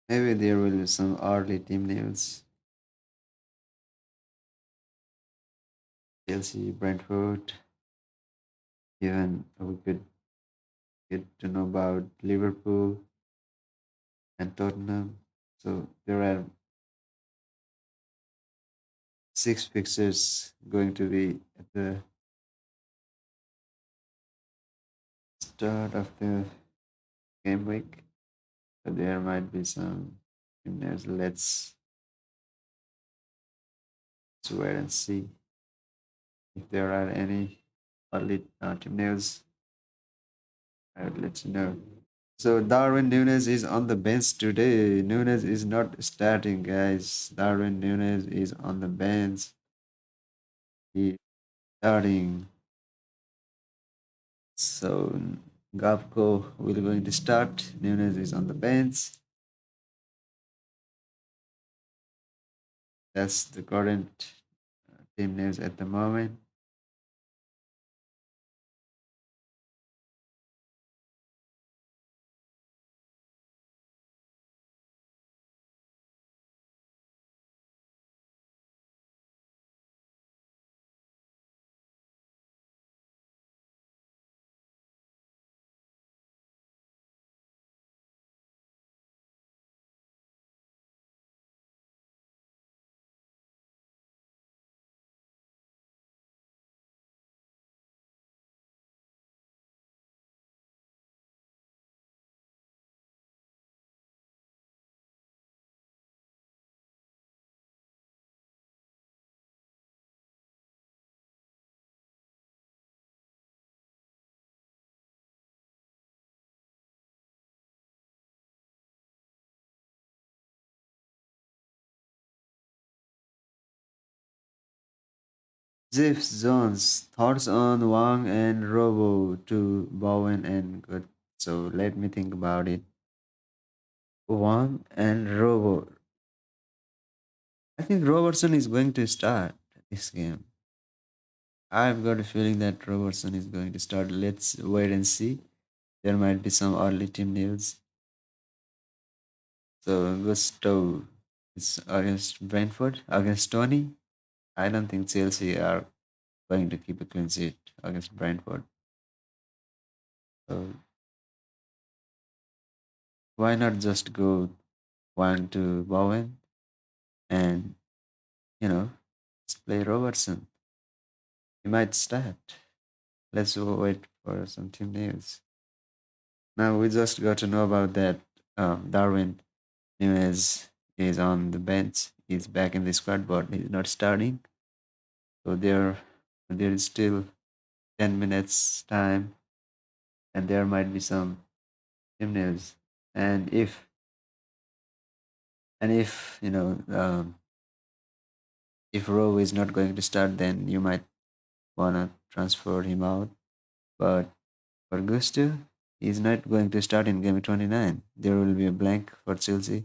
Maybe there will be some early team news. Chelsea, Brentford. Even we could get to know about Liverpool and Tottenham. So there are six fixtures going to be at the start of the game week. So there might be some team news. Let's wait and see if there are any early team news. I will let you know. So Darwin Nunes is on the bench today. Nunes is not starting, guys. Darwin Nunes is on the bench. He's starting. So Gapco will going to start. Nunes is on the bench. That's the current team names at the moment. Ziff Zones, thoughts on Wang and Robo to Bowen and good. So let me think about it. Wang and Robo. I think Robertson is going to start this game. I've got a feeling that Robertson is going to start. Let's wait and see. There might be some early team news. So Gusto is against Brentford, against Tony. I don't think Chelsea are going to keep a clean sheet against Brentford. So why not just go one to Bowen and just play Robertson? He might start. Let's wait for some team news. Now we just got to know about that Darwin Nunes is on the bench. He's back in the squad, but he's not starting. So there is still 10 minutes time, and there might be some team news. And if if Rowe is not going to start, then you might wanna transfer him out. But for Gusto, he's not going to start in game 29. There will be a blank for Chelsea.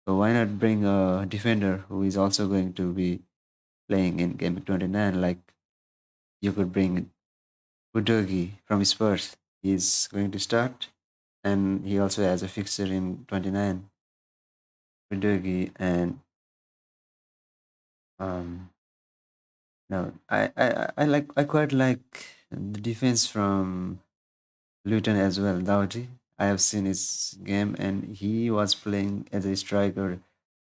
So why not bring a defender who is also going to be playing in game 29? Like you could bring Udogi from Spurs. He's going to start, and he also has a fixture in 29. Udogi and um, no, I quite like the defense from Luton as well. Doughty. I have seen his game, and he was playing as a striker.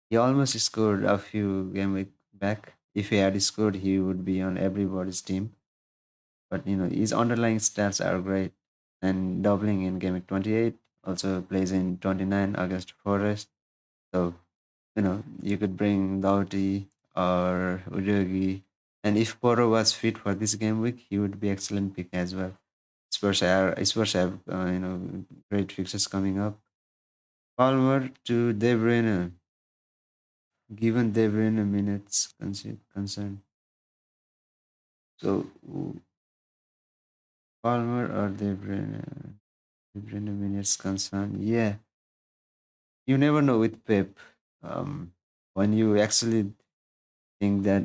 He almost scored a few game week back. If he had scored, he would be on everybody's team. But his underlying stats are great, and doubling in game week 28, also plays in 29 against Forest. So you could bring Doughty or Udogi, and if Poro was fit for this game week, he would be excellent pick as well. Spurs have great fixtures coming up. Palmer to De Bruyne. Given De Bruyne minutes concern. So Palmer or De Bruyne? De Bruyne minutes concern. Yeah, you never know with Pep. When you actually think that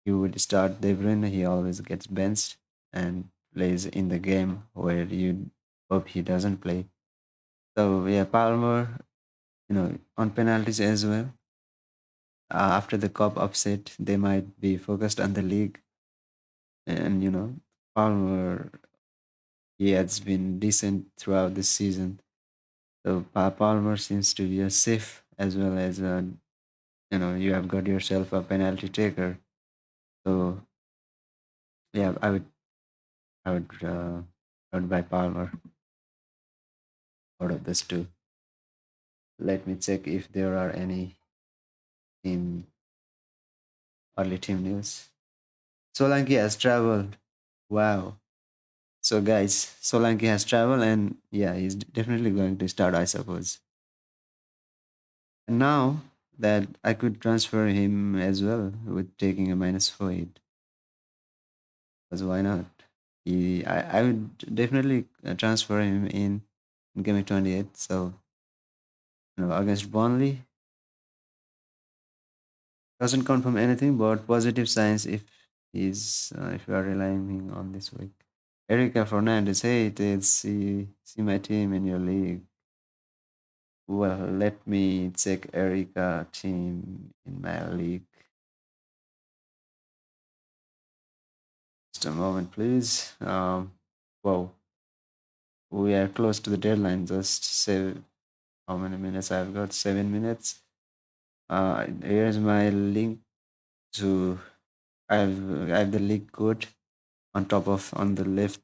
you would start De Bruyne, he always gets benched and plays in the game where you hope he doesn't play. So yeah, Palmer, on penalties as well. After the cup upset, they might be focused on the league, and Palmer, he has been decent throughout the season. So Palmer seems to be a safe as well as you have got yourself a penalty taker. So yeah, I would I would buy Palmer out of this two. Let me check if there are any in early team news. Solanke has traveled. Wow. So guys, Solanke has traveled, and yeah, he's definitely going to start, I suppose. And now that I could transfer him as well with taking a -4 8, because why not? I would definitely transfer him in game 28. So against Burnley doesn't confirm anything, but positive signs if you are relying on this week. Erica Fernandez, hey, it's see my team in your league. Well, let me check Erica team in my league. Just a moment, please. Wow, we are close to the deadline. Just save how many minutes I've got? 7 minutes. Here's my link to. I have the link code on the left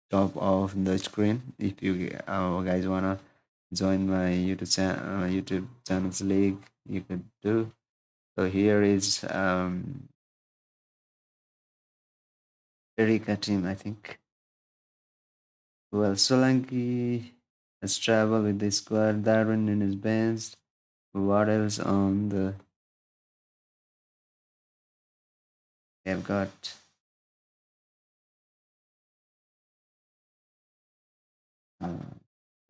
top of the screen. If you guys wanna join my YouTube channel's league, you could do. So here is Erika team, I think. Well, Solanki has traveled with the squad. Darwin in his bench. What else on the? We have got. Uh,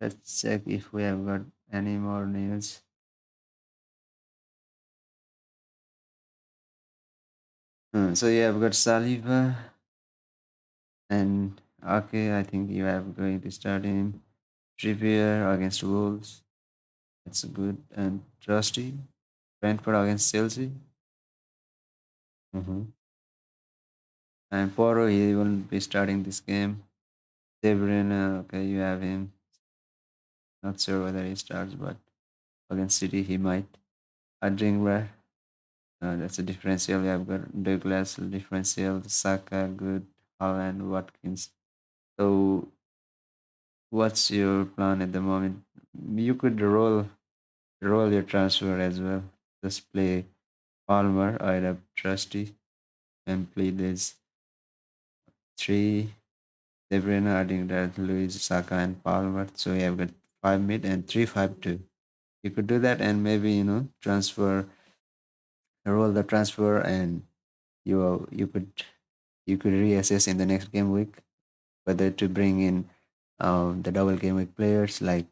let's check if we have got any more news. So you have got Saliba and okay, I think you have going to start him. Trippier against Wolves. That's good. And Trusty. Brentford against Chelsea. Mm-hmm. And Porro, he won't be starting this game. De Bruyne, okay, you have him. Not sure whether he starts, but against City he might. Adringra, that's a differential. You have got Douglas differential, Saka, good, Holland, Watkins. So, what's your plan at the moment? You could roll your transfer as well. Just play Palmer, I'd have Trusty, and play this three De Bruyne, Adingra, Luis, Saka, and Palmer. So you have got five mid and 3-5-2. You could do that and maybe transfer, roll the transfer, and you could reassess in the next game week whether to bring in the double game week players like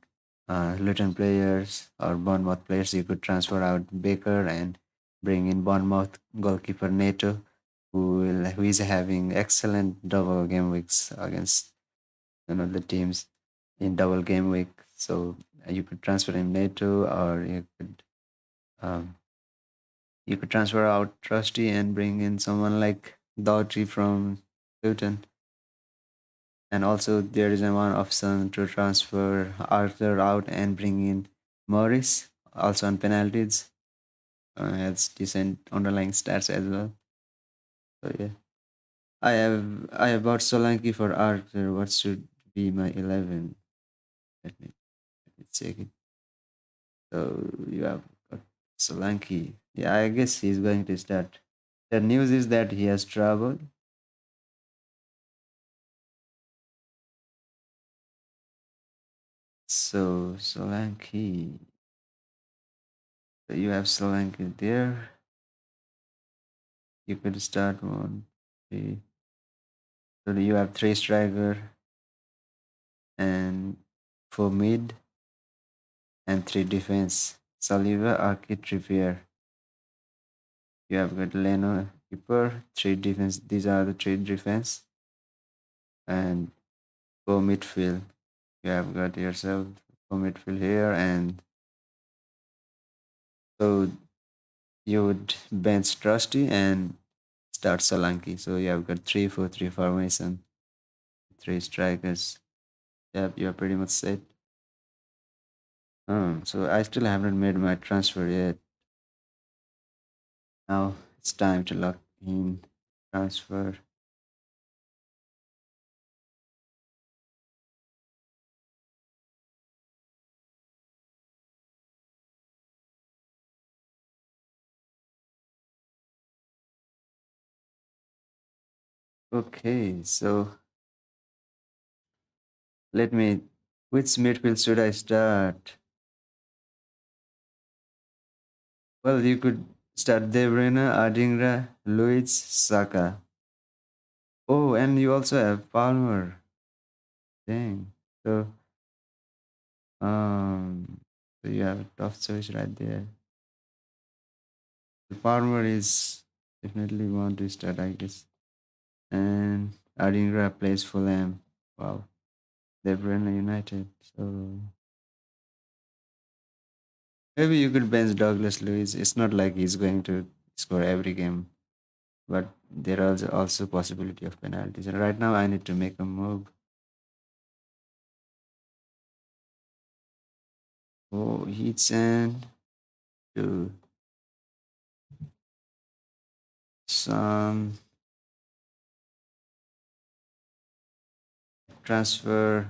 Luton players or Bournemouth players. You could transfer out Baker and bring in Bournemouth goalkeeper Neto, who is having excellent double game weeks against the teams in double game week. So you could transfer him Neto, or um, you could transfer out Trusty and bring in someone like Daughtry from Luton. And also there is a one option to transfer Arthur out and bring in Morris, also on penalties. Has decent underlying stats as well. So yeah, I have bought Solanke for Arthur. What should be my 11? Let me check it. So you have got Solanke. Yeah, I guess he's going to start. The news is that he has traveled. So Solanke. So you have Solanke there. You could start one, three. So you have three striker and four mid and three defense. Saliva, Arki, Trippier. You have got Leno, keeper, three defense. These are the three defense and four midfield. You have got yourself four midfield here, and so you would bench Trusty and start Solanke. So you have got 3-4-3 formation, three strikers. Yep, you're pretty much set. So I still haven't made my transfer yet. Now it's time to lock in transfer. Okay, so let me. Which midfield should I start? Well, you could start De Bruyne, Adingra, Luiz, Saka. Oh, and you also have Palmer. Dang. So, um, so you have a tough choice right there. The Palmer is definitely one to start, I guess. And Adingra plays Fulham. Wow. They're Brenner United. So maybe you could bench Douglas Lewis. It's not like he's going to score every game, but there are also possibility of penalties. And right now, I need to make a move. Oh, he's and to some transfer.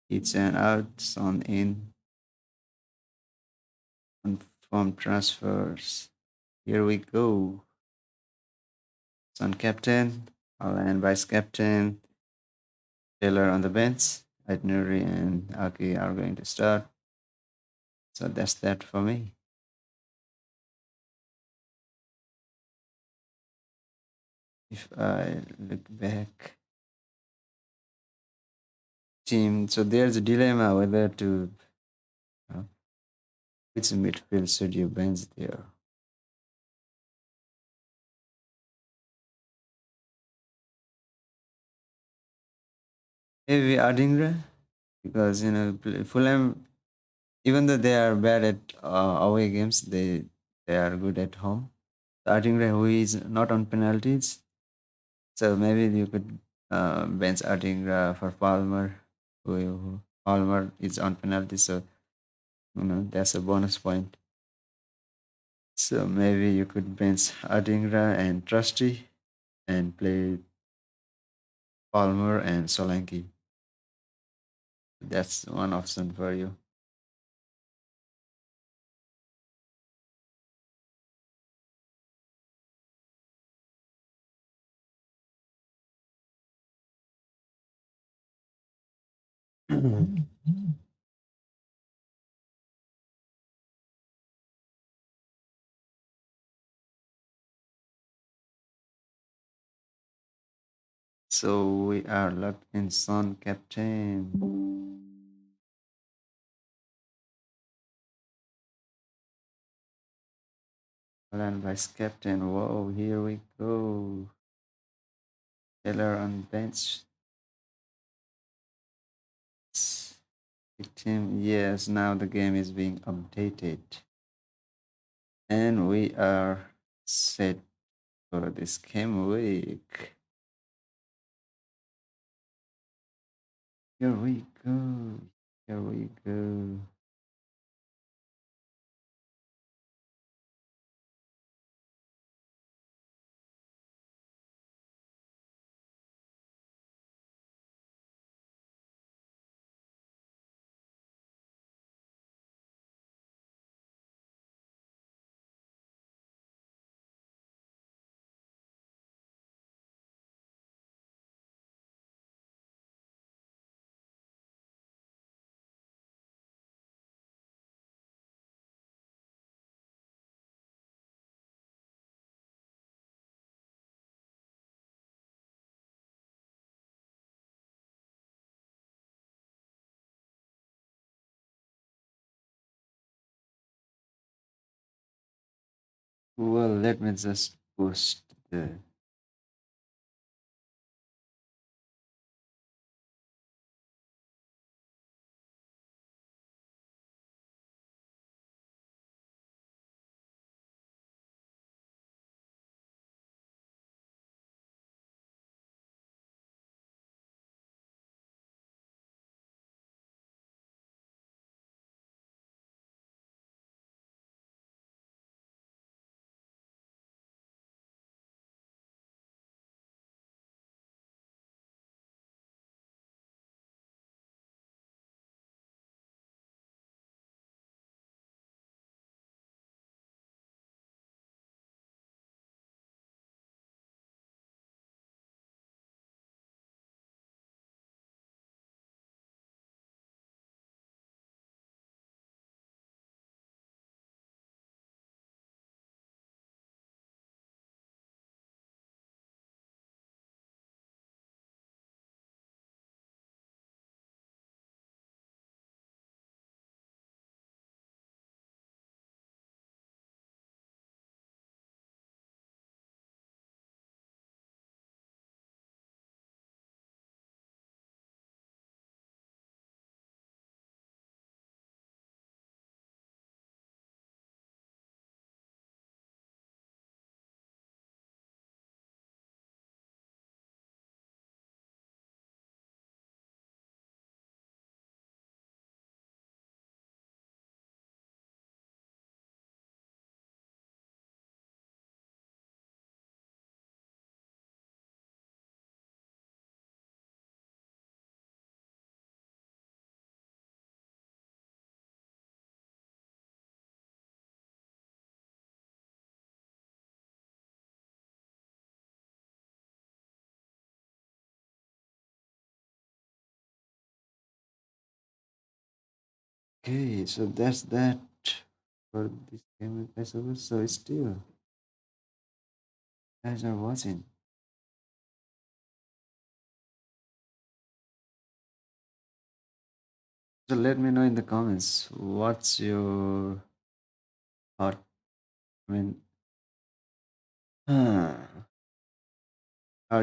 It's and out on in confirm transfers. Here we go. Son captain, Alan vice captain, Taylor on the bench. Itinerary and Aki are going to start. So that's that for me. If I look back, team. So there's a dilemma whether to which midfield should you bench there. Maybe Adingra because Fulham, even though they are bad at away games, they are good at home. Adingra, who is not on penalties, so maybe you could bench Adingra for Palmer, who Palmer is on penalties, so that's a bonus point. So maybe you could bench Adingra and Trusty and play Palmer and Solanke. That's one option for you. So we are locked in Son captain. Alan vice captain. Whoa, here we go. Taylor on bench. Team. Yes, now the game is being updated. And we are set for this game week. Here we go. Here we go. Well, let me just post the. Okay, so that's that for this game, I suppose. So still, guys are watching. So let me know in the comments what's your thought. I mean, are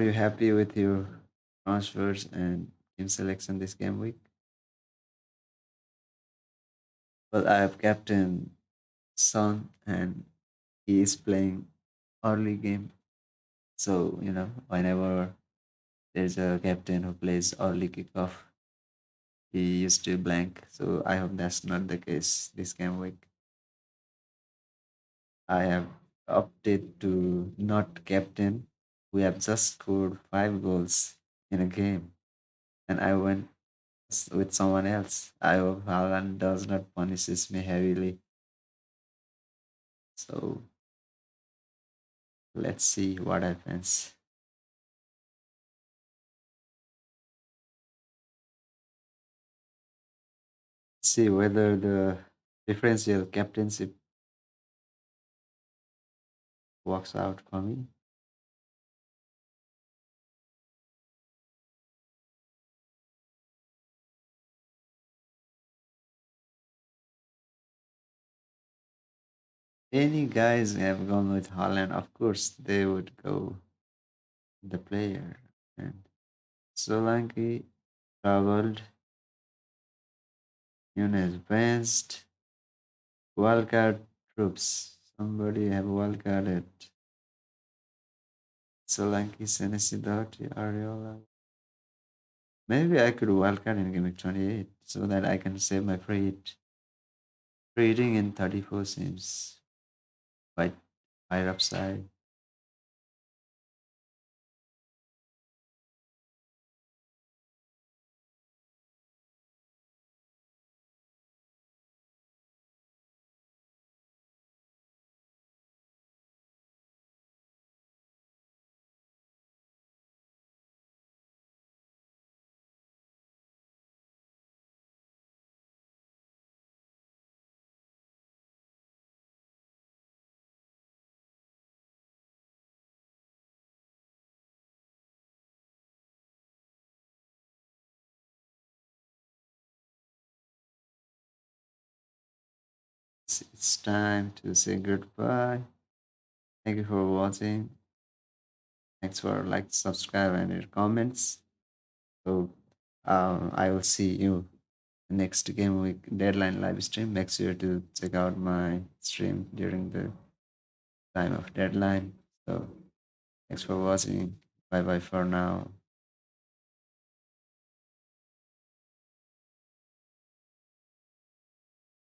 you happy with your transfers and team selection this game week? Well, I have captain Son, and he is playing early game. So whenever there's a captain who plays early kickoff, he used to blank. So I hope that's not the case this game week. I have opted to not captain. We have just scored 5 goals in a game, and I went with someone else. I hope Haaland does not punishes me heavily. So let's see what happens. See whether the differential captainship works out for me. Any guys have gone with Haaland, of course they would go the player. And Solanke traveled, Nunes benched, wildcard troops. Somebody have wildcarded Solanke, Senesi, Doherty, Ariola. Maybe I could wildcard in Game 28 so that I can save my free hit. Free hitting in 34 seems quite higher upside. It's time to say goodbye. Thank you for watching. Thanks for like, subscribe, and your comments. So I will see you next game week deadline live stream. Make sure to check out my stream during the time of deadline. So thanks for watching. Bye bye for now.